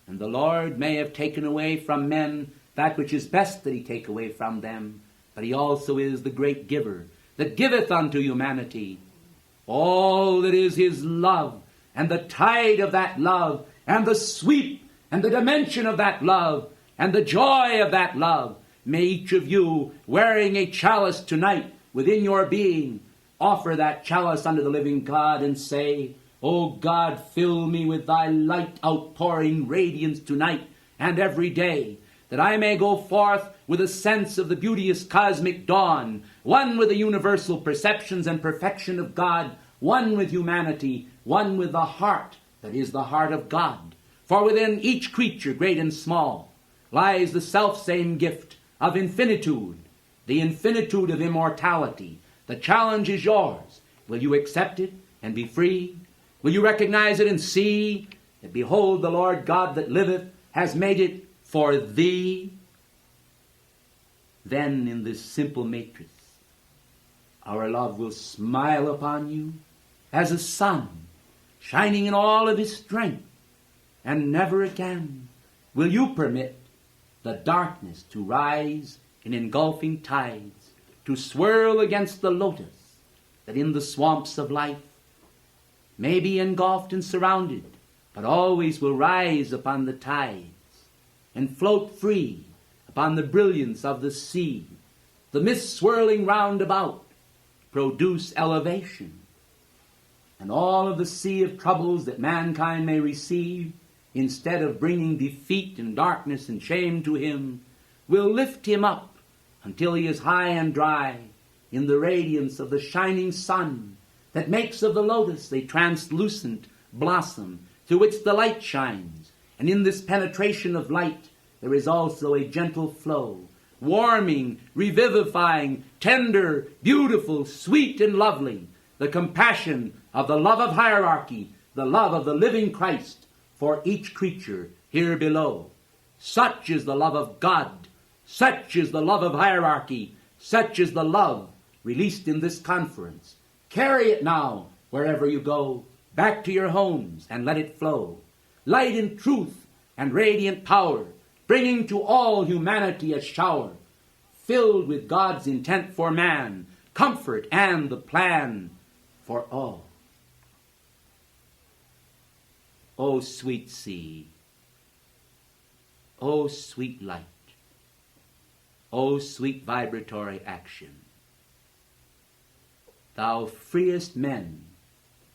And the Lord may have taken away from men that which is best that he take away from them, but he also is the great giver, that giveth unto humanity all that is his love, and the tide of that love, and the sweep, and the dimension of that love, and the joy of that love. May each of you, wearing a chalice tonight within your being, offer that chalice unto the living God and say, O God, fill me with thy light outpouring radiance tonight and every day, that I may go forth with a sense of the beauteous cosmic dawn, one with the universal perceptions and perfection of God, one with humanity, one with the heart that is the heart of God. For within each creature, great and small, lies the self-same gift of infinitude, the infinitude of immortality. The challenge is yours. Will you accept it and be free? Will you recognize it and see that, behold, the Lord God that liveth has made it for thee? Then in this simple matrix, our love will smile upon you as a sun shining in all of his strength, and never again will you permit the darkness to rise in engulfing tides, to swirl against the lotus that in the swamps of life may be engulfed and surrounded, but always will rise upon the tides and float free upon the brilliance of the sea. The mist swirling round about produce elevation, and all of the sea of troubles that mankind may receive, instead of bringing defeat and darkness and shame to him, will lift him up until he is high and dry in the radiance of the shining sun that makes of the lotus a translucent blossom through which the light shines. And in this penetration of light there is also a gentle flow, warming, revivifying, tender, beautiful, sweet and lovely, the compassion of the love of hierarchy, the love of the living Christ for each creature here below. Such is the love of God. Such is the love of hierarchy. Such is the love released in this conference. Carry it now wherever you go, back to your homes, and let it flow. Light and truth and radiant power, bringing to all humanity a shower, filled with God's intent for man, comfort and the plan for all. O sweet sea, O sweet light, O sweet vibratory action, thou freest men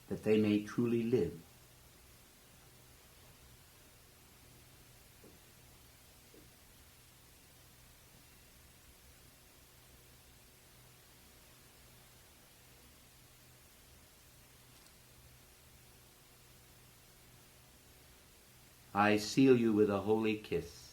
that they may truly live. I seal you with a holy kiss.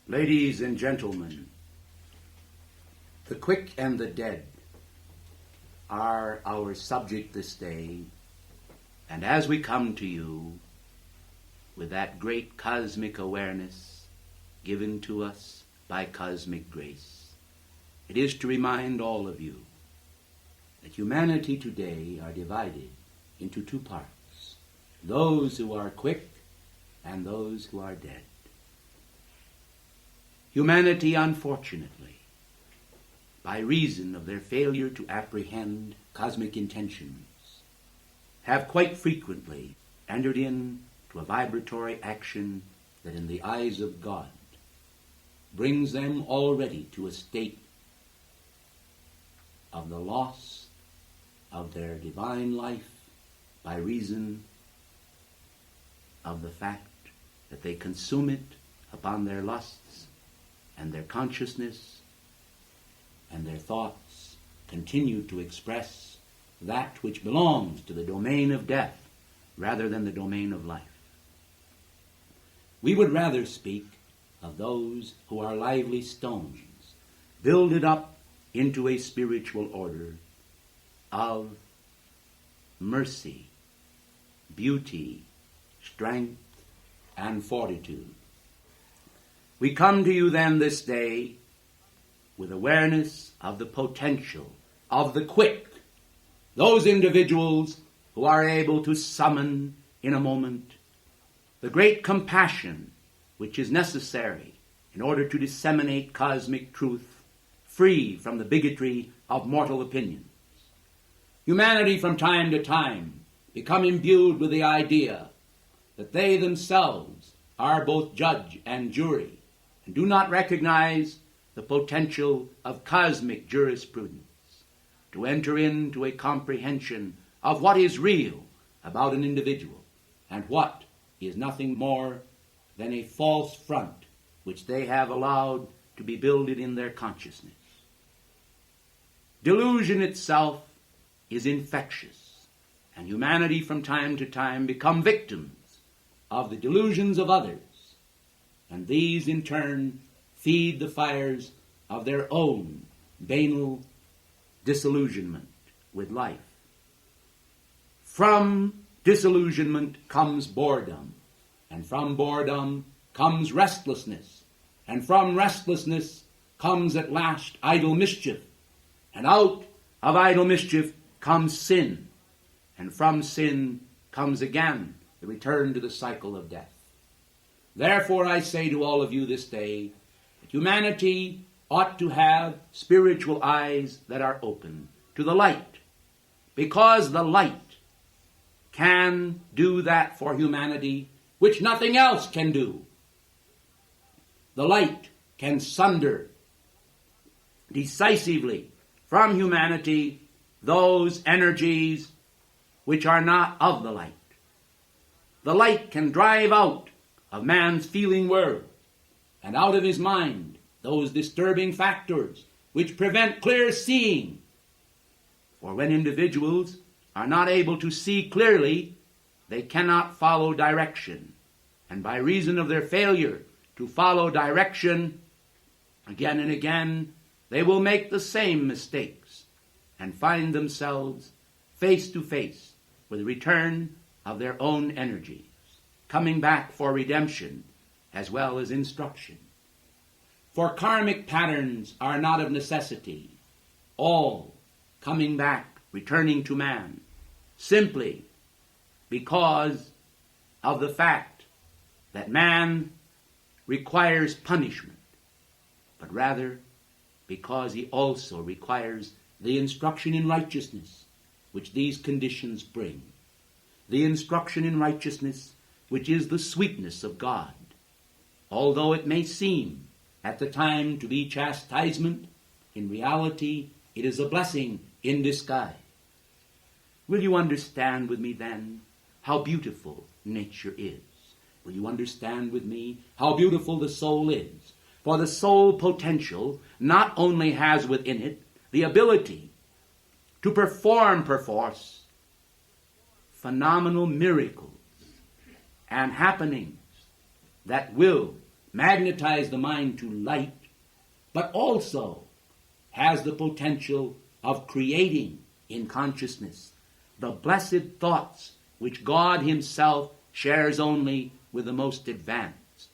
Ladies and gentlemen, the quick and the dead are our subject this day, and as we come to you with that great cosmic awareness given to us by cosmic grace, it is to remind all of you that humanity today are divided into two parts, those who are quick and those who are dead. Humanity, unfortunately, by reason of their failure to apprehend cosmic intentions, have quite frequently entered into a vibratory action that in the eyes of God brings them already to a state of the loss of their divine life by reason of the fact that they consume it upon their lusts, and their consciousness and their thoughts continue to express that which belongs to the domain of death rather than the domain of life. We would rather speak of those who are lively stones, builded up into a spiritual order of mercy, beauty, strength, and fortitude. We come to you then this day with awareness of the potential of the quick, those individuals who are able to summon in a moment the great compassion which is necessary in order to disseminate cosmic truth free from the bigotry of mortal opinions. Humanity from time to time become imbued with the idea that they themselves are both judge and jury, and do not recognize the potential of cosmic jurisprudence to enter into a comprehension of what is real about an individual and what is nothing more than a false front which they have allowed to be builded in their consciousness. Delusion itself is infectious, and humanity from time to time become victims of the delusions of others, and these in turn feed the fires of their own banal disillusionment with life. From disillusionment comes boredom, and from boredom comes restlessness, and from restlessness comes at last idle mischief, and out of idle mischief comes sin, and from sin comes again the return to the cycle of death. Therefore I say to all of you this day that humanity ought to have spiritual eyes that are open to the light, because the light can do that for humanity which nothing else can do. The light can sunder decisively from humanity those energies which are not of the light. The light can drive out of man's feeling world and out of his mind those disturbing factors which prevent clear seeing. For when individuals are not able to see clearly, they cannot follow direction. And by reason of their failure to follow direction, again and again, they will make the same mistakes and find themselves face to face with the return of their own energies, coming back for redemption as well as instruction. For karmic patterns are not of necessity, all coming back, returning to man, simply because of the fact that man requires punishment, but rather because he also requires the instruction in righteousness which these conditions bring. The instruction in righteousness which is the sweetness of God, although it may seem at the time to be chastisement, in reality it is a blessing in disguise. Will you understand with me then how beautiful nature is? Will you understand with me how beautiful the soul is? For the soul potential not only has within it the ability to perform perforce phenomenal miracles and happenings that will magnetize the mind to light, but also has the potential of creating in consciousness the blessed thoughts which God himself shares only with the most advanced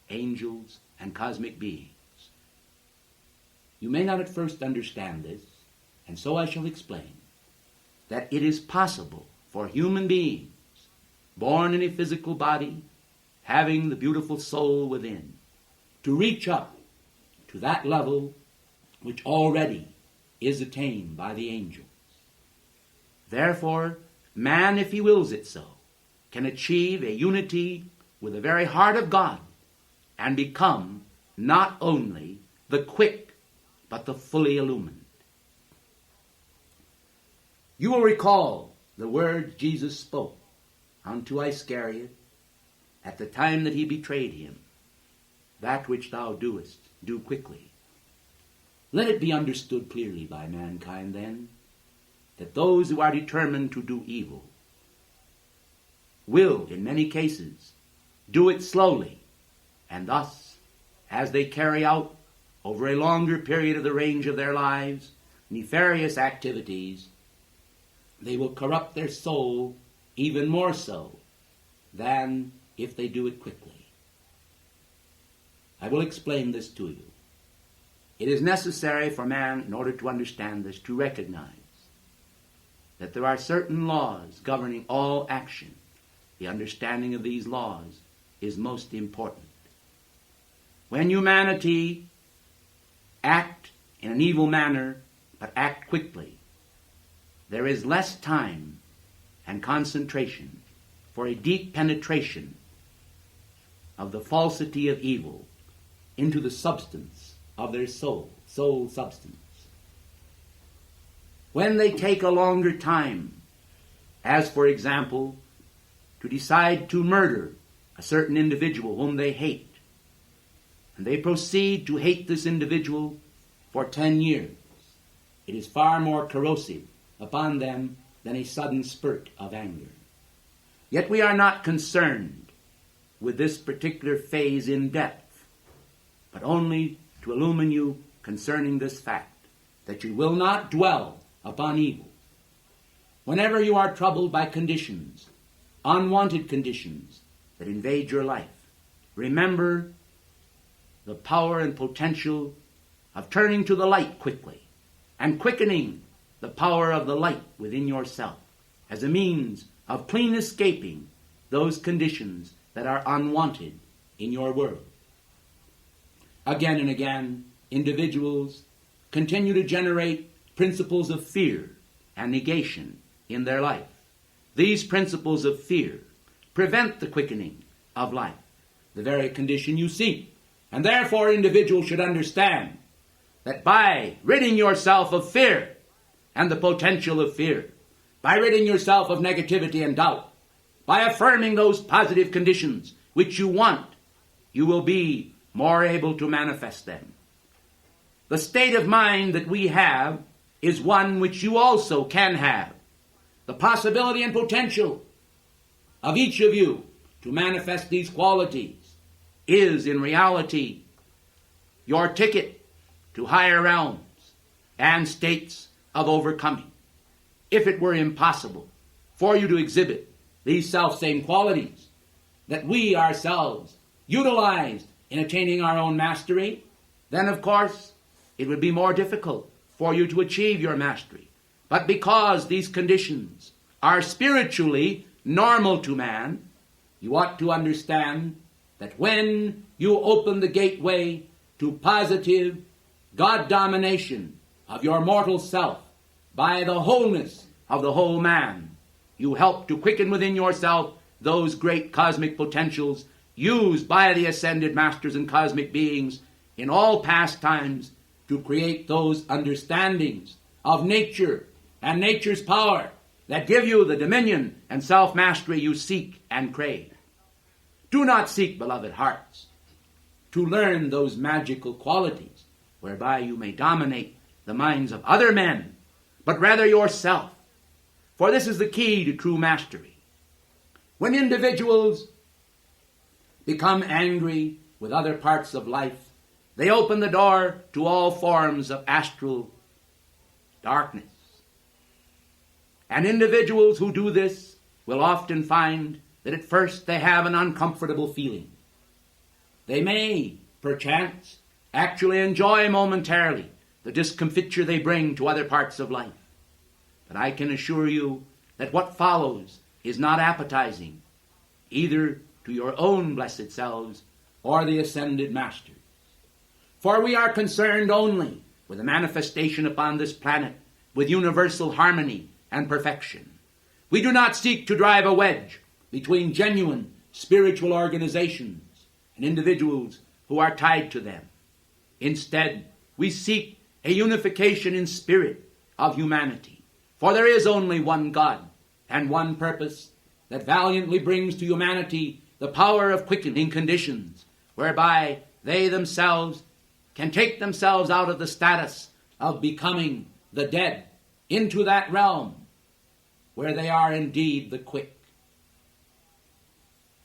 angels and cosmic beings. You may not at first understand this, and so I shall explain that it is possible for human beings born in a physical body, having the beautiful soul within, to reach up to that level which already is attained by the angels. Therefore, man, if he wills it so, can achieve a unity with the very heart of God and become not only the quick, but the fully illumined. You will recall the words Jesus spoke unto Iscariot at the time that he betrayed him. That which thou doest, do quickly. Let it be understood clearly by mankind then, that those who are determined to do evil will, in many cases, do it slowly, and thus, as they carry out over a longer period of the range of their lives nefarious activities, they will corrupt their soul even more so than if they do it quickly. I will explain this to you. It is necessary for man, in order to understand this, to recognize that there are certain laws governing all action. The understanding of these laws is most important. When humanity act in an evil manner, but act quickly, there is less time and concentration for a deep penetration of the falsity of evil into the substance of their soul substance. When they take a longer time, as for example, to decide to murder a certain individual whom they hate, and they proceed to hate this individual for 10 years, it is far more corrosive upon them than a sudden spurt of anger. Yet we are not concerned with this particular phase in depth, but only to illumine you concerning this fact, that you will not dwell upon evil. Whenever you are troubled by conditions, unwanted conditions that invade your life, remember the power and potential of turning to the light quickly and quickening the power of the light within yourself as a means of clean escaping those conditions that are unwanted in your world. Again and again, individuals continue to generate principles of fear and negation in their life. These principles of fear prevent the quickening of life, the very condition you seek. And therefore, individuals should understand that by ridding yourself of fear and the potential of fear, by ridding yourself of negativity and doubt, by affirming those positive conditions which you want, you will be more able to manifest them. The state of mind that we have is one which you also can have. The possibility and potential of each of you to manifest these qualities is in reality your ticket to higher realms and states of overcoming. If it were impossible for you to exhibit these self-same qualities that we ourselves utilized in attaining our own mastery, then of course it would be more difficult for you to achieve your mastery. But because these conditions are spiritually normal to man, you ought to understand that when you open the gateway to positive God domination of your mortal self by the wholeness of the whole man, you help to quicken within yourself those great cosmic potentials used by the ascended masters and cosmic beings in all past times to create those understandings of nature and nature's power that give you the dominion and self-mastery you seek and crave. Do not seek, beloved hearts, to learn those magical qualities whereby you may dominate the minds of other men, but rather yourself. For this is the key to true mastery. When individuals become angry with other parts of life, they open the door to all forms of astral darkness. And individuals who do this will often find that at first they have an uncomfortable feeling. They may, perchance, actually enjoy momentarily the discomfiture they bring to other parts of life. But I can assure you that what follows is not appetizing, either to your own blessed selves or the ascended masters. For we are concerned only with the manifestation upon this planet with universal harmony and perfection. We do not seek to drive a wedge between genuine spiritual organizations and individuals who are tied to them. Instead, we seek a unification in spirit of humanity. For there is only one God and one purpose that valiantly brings to humanity the power of quickening conditions, whereby they themselves can take themselves out of the status of becoming the dead into that realm where they are indeed the quick.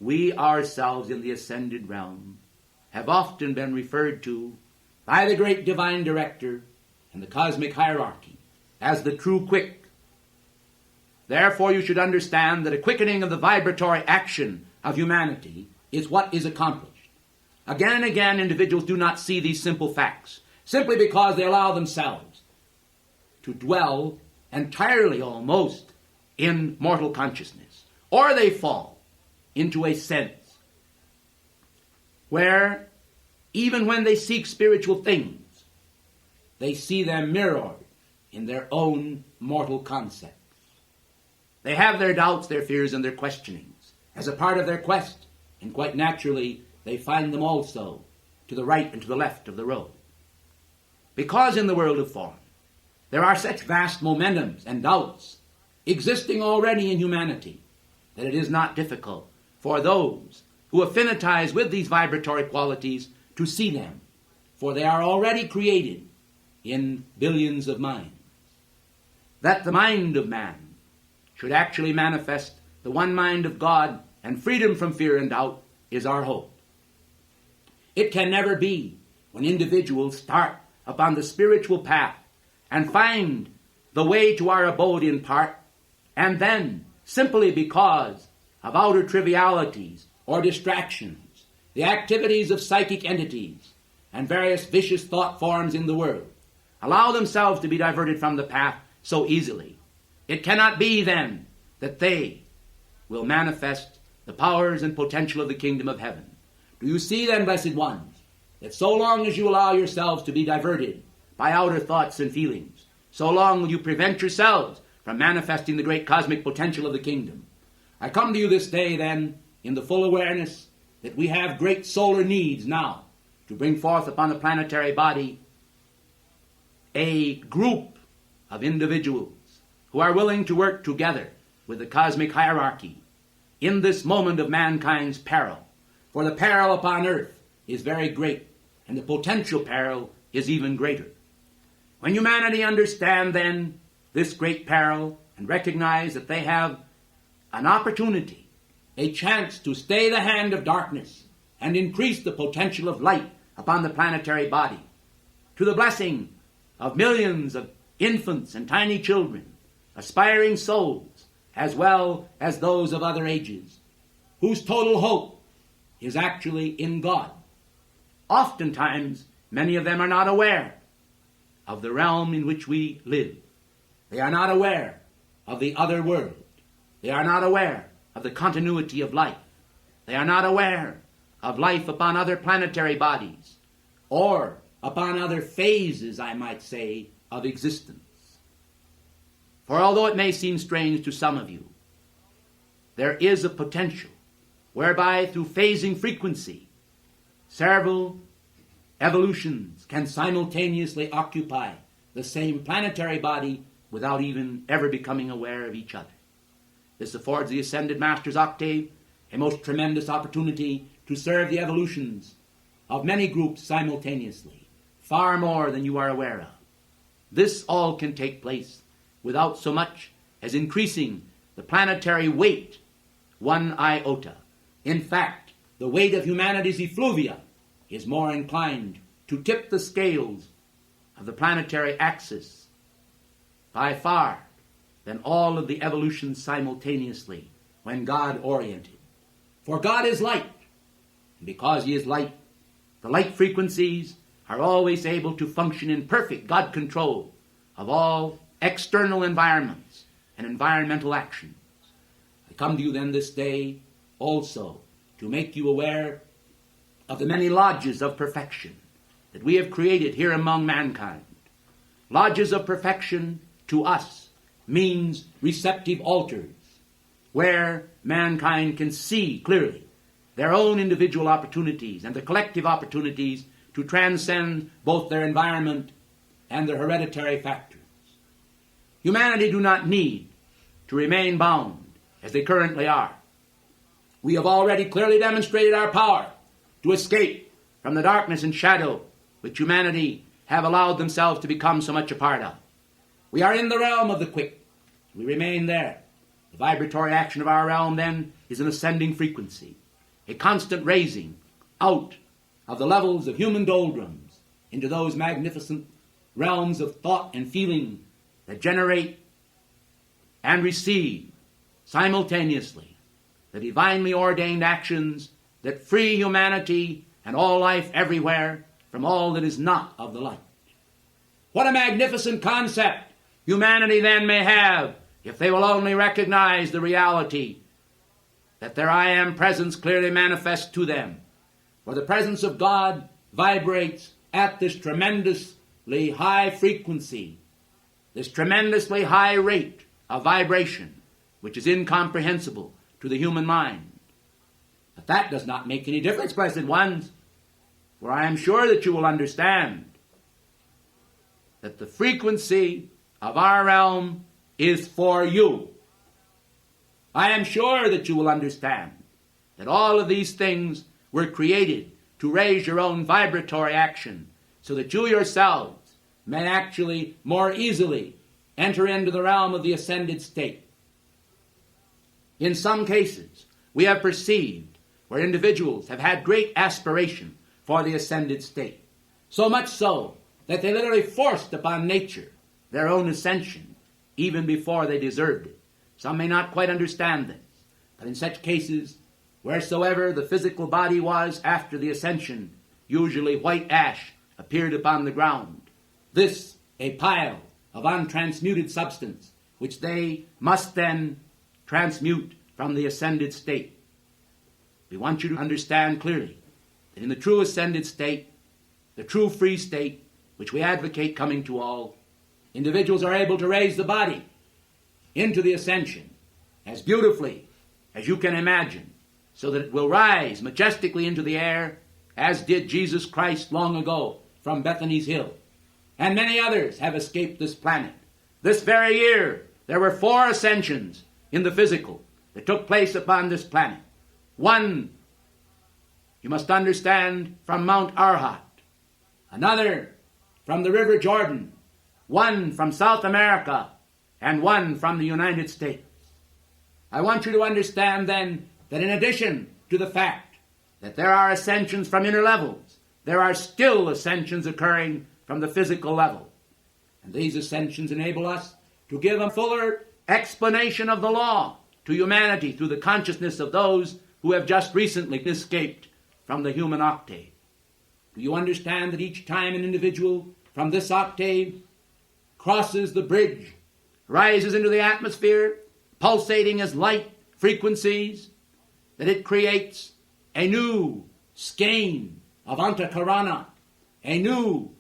We ourselves in the ascended realm have often been referred to by the great divine director and the cosmic hierarchy as the true quick. Therefore, you should understand that a quickening of the vibratory action of humanity is what is accomplished. Again and again, individuals do not see these simple facts, simply because they allow themselves to dwell entirely almost in mortal consciousness, or they fall into a sense where even when they seek spiritual things, they see them mirrored in their own mortal concepts. They have their doubts, their fears, and their questionings as a part of their quest, and quite naturally they find them also to the right and to the left of the road. Because in the world of form there are such vast momentums and doubts existing already in humanity that it is not difficult for those who affinitize with these vibratory qualities to see them, for they are already created in billions of minds. That the mind of man should actually manifest the one mind of God and freedom from fear and doubt is our hope. It can never be when individuals start upon the spiritual path and find the way to our abode in part, and then, simply because of outer trivialities or distractions, the activities of psychic entities and various vicious thought forms in the world, allow themselves to be diverted from the path so easily. It cannot be then that they will manifest the powers and potential of the kingdom of heaven. Do you see then, blessed ones, that so long as you allow yourselves to be diverted by outer thoughts and feelings, so long will you prevent yourselves from manifesting the great cosmic potential of the kingdom. I come to you this day then in the full awareness that we have great solar needs now to bring forth upon the planetary body a group of individuals who are willing to work together with the cosmic hierarchy in this moment of mankind's peril. For the peril upon earth is very great, and the potential peril is even greater. When humanity understand then this great peril and recognize that they have an opportunity, a chance to stay the hand of darkness and increase the potential of light upon the planetary body, to the blessing of millions of infants and tiny children, aspiring souls, as well as those of other ages, whose total hope is actually in God. Oftentimes, many of them are not aware of the realm in which we live. They are not aware of the other world. They are not aware of the continuity of life. They are not aware of life upon other planetary bodies, or upon other phases, I might say, of existence. For although it may seem strange to some of you, there is a potential whereby through phasing frequency, several evolutions can simultaneously occupy the same planetary body without even ever becoming aware of each other. This affords the Ascended Master's octave a most tremendous opportunity to serve the evolutions of many groups simultaneously, far more than you are aware of. This all can take place without so much as increasing the planetary weight one iota. In fact, the weight of humanity's effluvia is more inclined to tip the scales of the planetary axis by far than all of the evolutions simultaneously when God oriented. For God is light, and because He is light, the light frequencies are always able to function in perfect God control of all external environments and environmental actions. I come to you then this day also to make you aware of the many lodges of perfection that we have created here among mankind. Lodges of perfection to us means receptive altars, where mankind can see clearly their own individual opportunities and the collective opportunities to transcend both their environment and their hereditary factors. Humanity do not need to remain bound as they currently are. We have already clearly demonstrated our power to escape from the darkness and shadow which humanity have allowed themselves to become so much a part of. We are in the realm of the quick. We remain there. The vibratory action of our realm, then, is an ascending frequency, a constant raising out of the levels of human doldrums into those magnificent realms of thought and feeling that generate and receive simultaneously the divinely ordained actions that free humanity and all life everywhere from all that is not of the light. What a magnificent concept humanity then may have if they will only recognize the reality that their I Am presence clearly manifests to them. For the presence of God vibrates at this tremendously high frequency, this tremendously high rate of vibration, which is incomprehensible to the human mind. But that does not make any difference, blessed ones, for I am sure that you will understand that the frequency of our realm is for you. I am sure that you will understand that all of these things were created to raise your own vibratory action so that you yourselves may actually more easily enter into the realm of the ascended state. In some cases, we have perceived where individuals have had great aspiration for the ascended state, so much so that they literally forced upon nature their own ascension even before they deserved it. Some may not quite understand this, but in such cases, wheresoever the physical body was after the ascension, usually white ash appeared upon the ground. This a pile of untransmuted substance, which they must then transmute from the ascended state. We want you to understand clearly that in the true ascended state, the true free state, which we advocate coming to all, individuals are able to raise the body into the ascension as beautifully as you can imagine, so that it will rise majestically into the air, as did Jesus Christ long ago from Bethany's hill. And many others have escaped this planet. This very year, there were 4 ascensions in the physical that took place upon this planet. One, you must understand, from Mount Arhat. Another from the River Jordan. One from South America. And one from the United States. I want you to understand then that in addition to the fact that there are ascensions from inner levels, there are still ascensions occurring from the physical level. And these ascensions enable us to give a fuller explanation of the law to humanity through the consciousness of those who have just recently escaped from the human octave. Do you understand that each time an individual from this octave crosses the bridge, rises into the atmosphere, pulsating as light frequencies, that it creates a new skein of antakarana, a new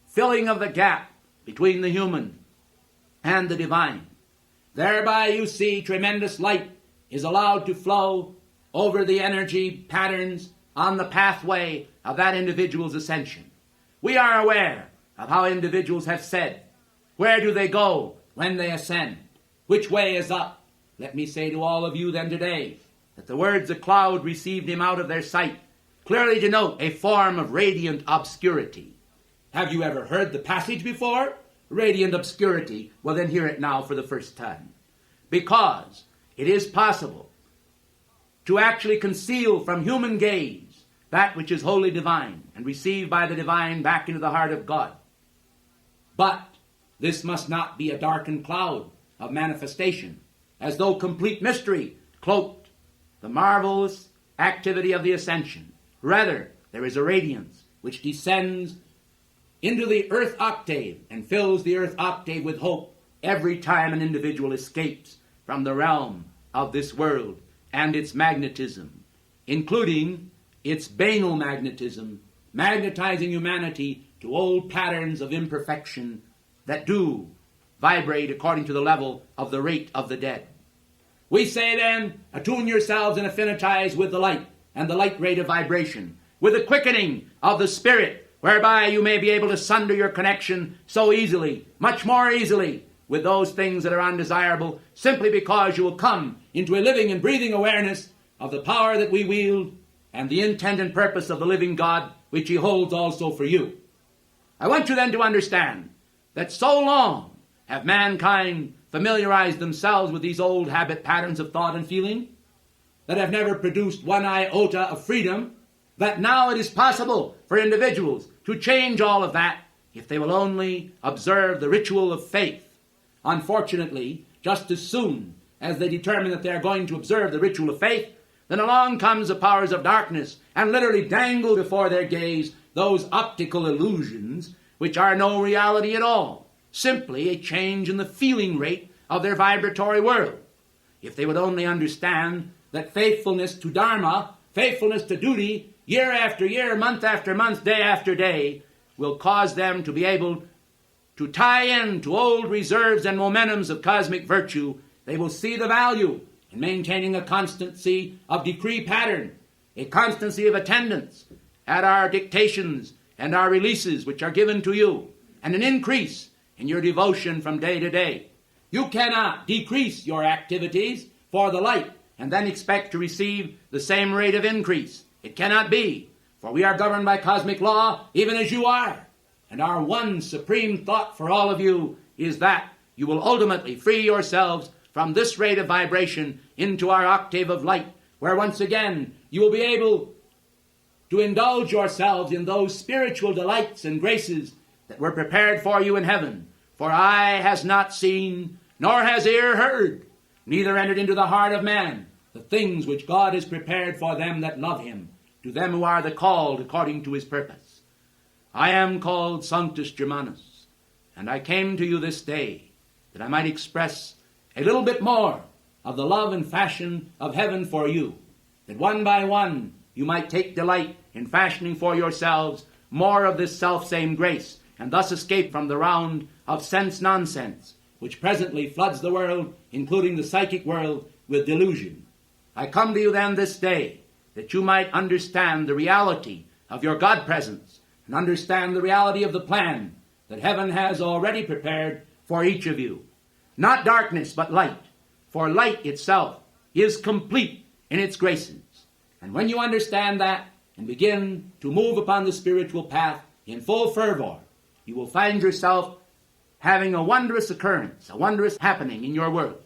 filling of the gap between the human and the divine. Thereby, you see, tremendous light is allowed to flow over the energy patterns on the pathway of that individual's ascension. We are aware of how individuals have said, where do they go when they ascend? Which way is up? Let me say to all of you then today that the words "a cloud received him out of their sight" clearly denote a form of radiant obscurity. Have you ever heard the passage before? Radiant obscurity. Well, then hear it now for the first time. Because it is possible to actually conceal from human gaze that which is wholly divine and received by the divine back into the heart of God. But this must not be a darkened cloud of manifestation, as though complete mystery cloaked the marvelous activity of the ascension. Rather, there is a radiance which descends into the earth octave and fills the earth octave with hope every time an individual escapes from the realm of this world and its magnetism, including its banal magnetism, magnetizing humanity to old patterns of imperfection that do vibrate according to the level of the rate of the dead. We say then, attune yourselves and affinitize with the light and the light rate of vibration, with the quickening of the spirit, whereby you may be able to sunder your connection so easily, much more easily, with those things that are undesirable, simply because you will come into a living and breathing awareness of the power that we wield and the intent and purpose of the living God, which he holds also for you. I want you then to understand that so long have mankind familiarized themselves with these old habit patterns of thought and feeling that have never produced one iota of freedom, that now it is possible for individuals to change all of that if they will only observe the ritual of faith. Unfortunately, just as soon as they determine that they are going to observe the ritual of faith, then along comes the powers of darkness and literally dangle before their gaze those optical illusions which are no reality at all, simply a change in the feeling rate of their vibratory world. If they would only understand that faithfulness to Dharma, faithfulness to duty, year after year, month after month, day after day, will cause them to be able to tie in to old reserves and momentums of cosmic virtue, they will see the value in maintaining a constancy of decree pattern, a constancy of attendance at our dictations and our releases which are given to you, and an increase in your devotion from day to day. You cannot decrease your activities for the light and then expect to receive the same rate of increase. It cannot be, for we are governed by cosmic law even as you are. And our one supreme thought for all of you is that you will ultimately free yourselves from this rate of vibration into our octave of light, where once again you will be able to indulge yourselves in those spiritual delights and graces that were prepared for you in heaven. For eye has not seen, nor has ear heard, neither entered into the heart of man, the things which God has prepared for them that love him, to them who are the called according to his purpose. I am called Sanctus Germanus, and I came to you this day that I might express a little bit more of the love and fashion of heaven for you, that one by one you might take delight in fashioning for yourselves more of this self-same grace, and thus escape from the round of sense nonsense, which presently floods the world, including the psychic world, with delusion. I come to you then this day, that you might understand the reality of your God presence, and understand the reality of the plan that heaven has already prepared for each of you. Not darkness, but light, for light itself is complete in its graces. And when you understand that, and begin to move upon the spiritual path in full fervor, you will find yourself having a wondrous occurrence, a wondrous happening in your world.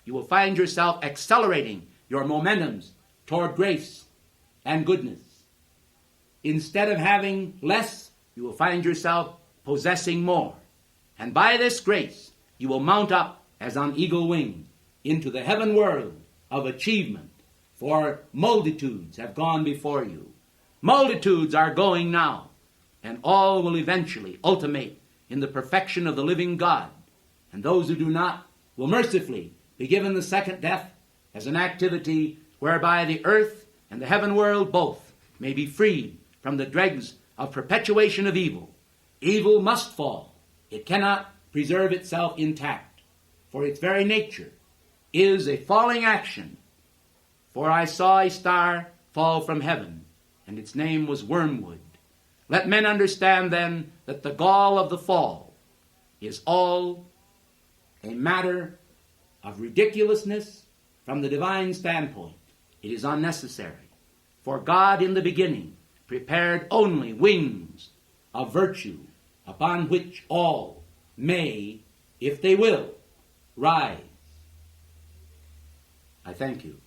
You will find yourself accelerating your momentums toward grace and goodness. Instead of having less, you will find yourself possessing more. And by this grace, you will mount up as on eagle wings into the heaven world of achievement. For multitudes have gone before you. Multitudes are going now. And all will eventually ultimate in the perfection of the living God. And those who do not will mercifully be given the second death as an activity whereby the earth and the heaven world both may be freed from the dregs of perpetuation of evil. Evil must fall. It cannot preserve itself intact, for its very nature is a falling action. For I saw a star fall from heaven, and its name was Wormwood. Let men understand then that the gall of the fall is all a matter of ridiculousness from the divine standpoint. It is unnecessary. For God in the beginning prepared only wings of virtue upon which all may, if they will, rise. I thank you.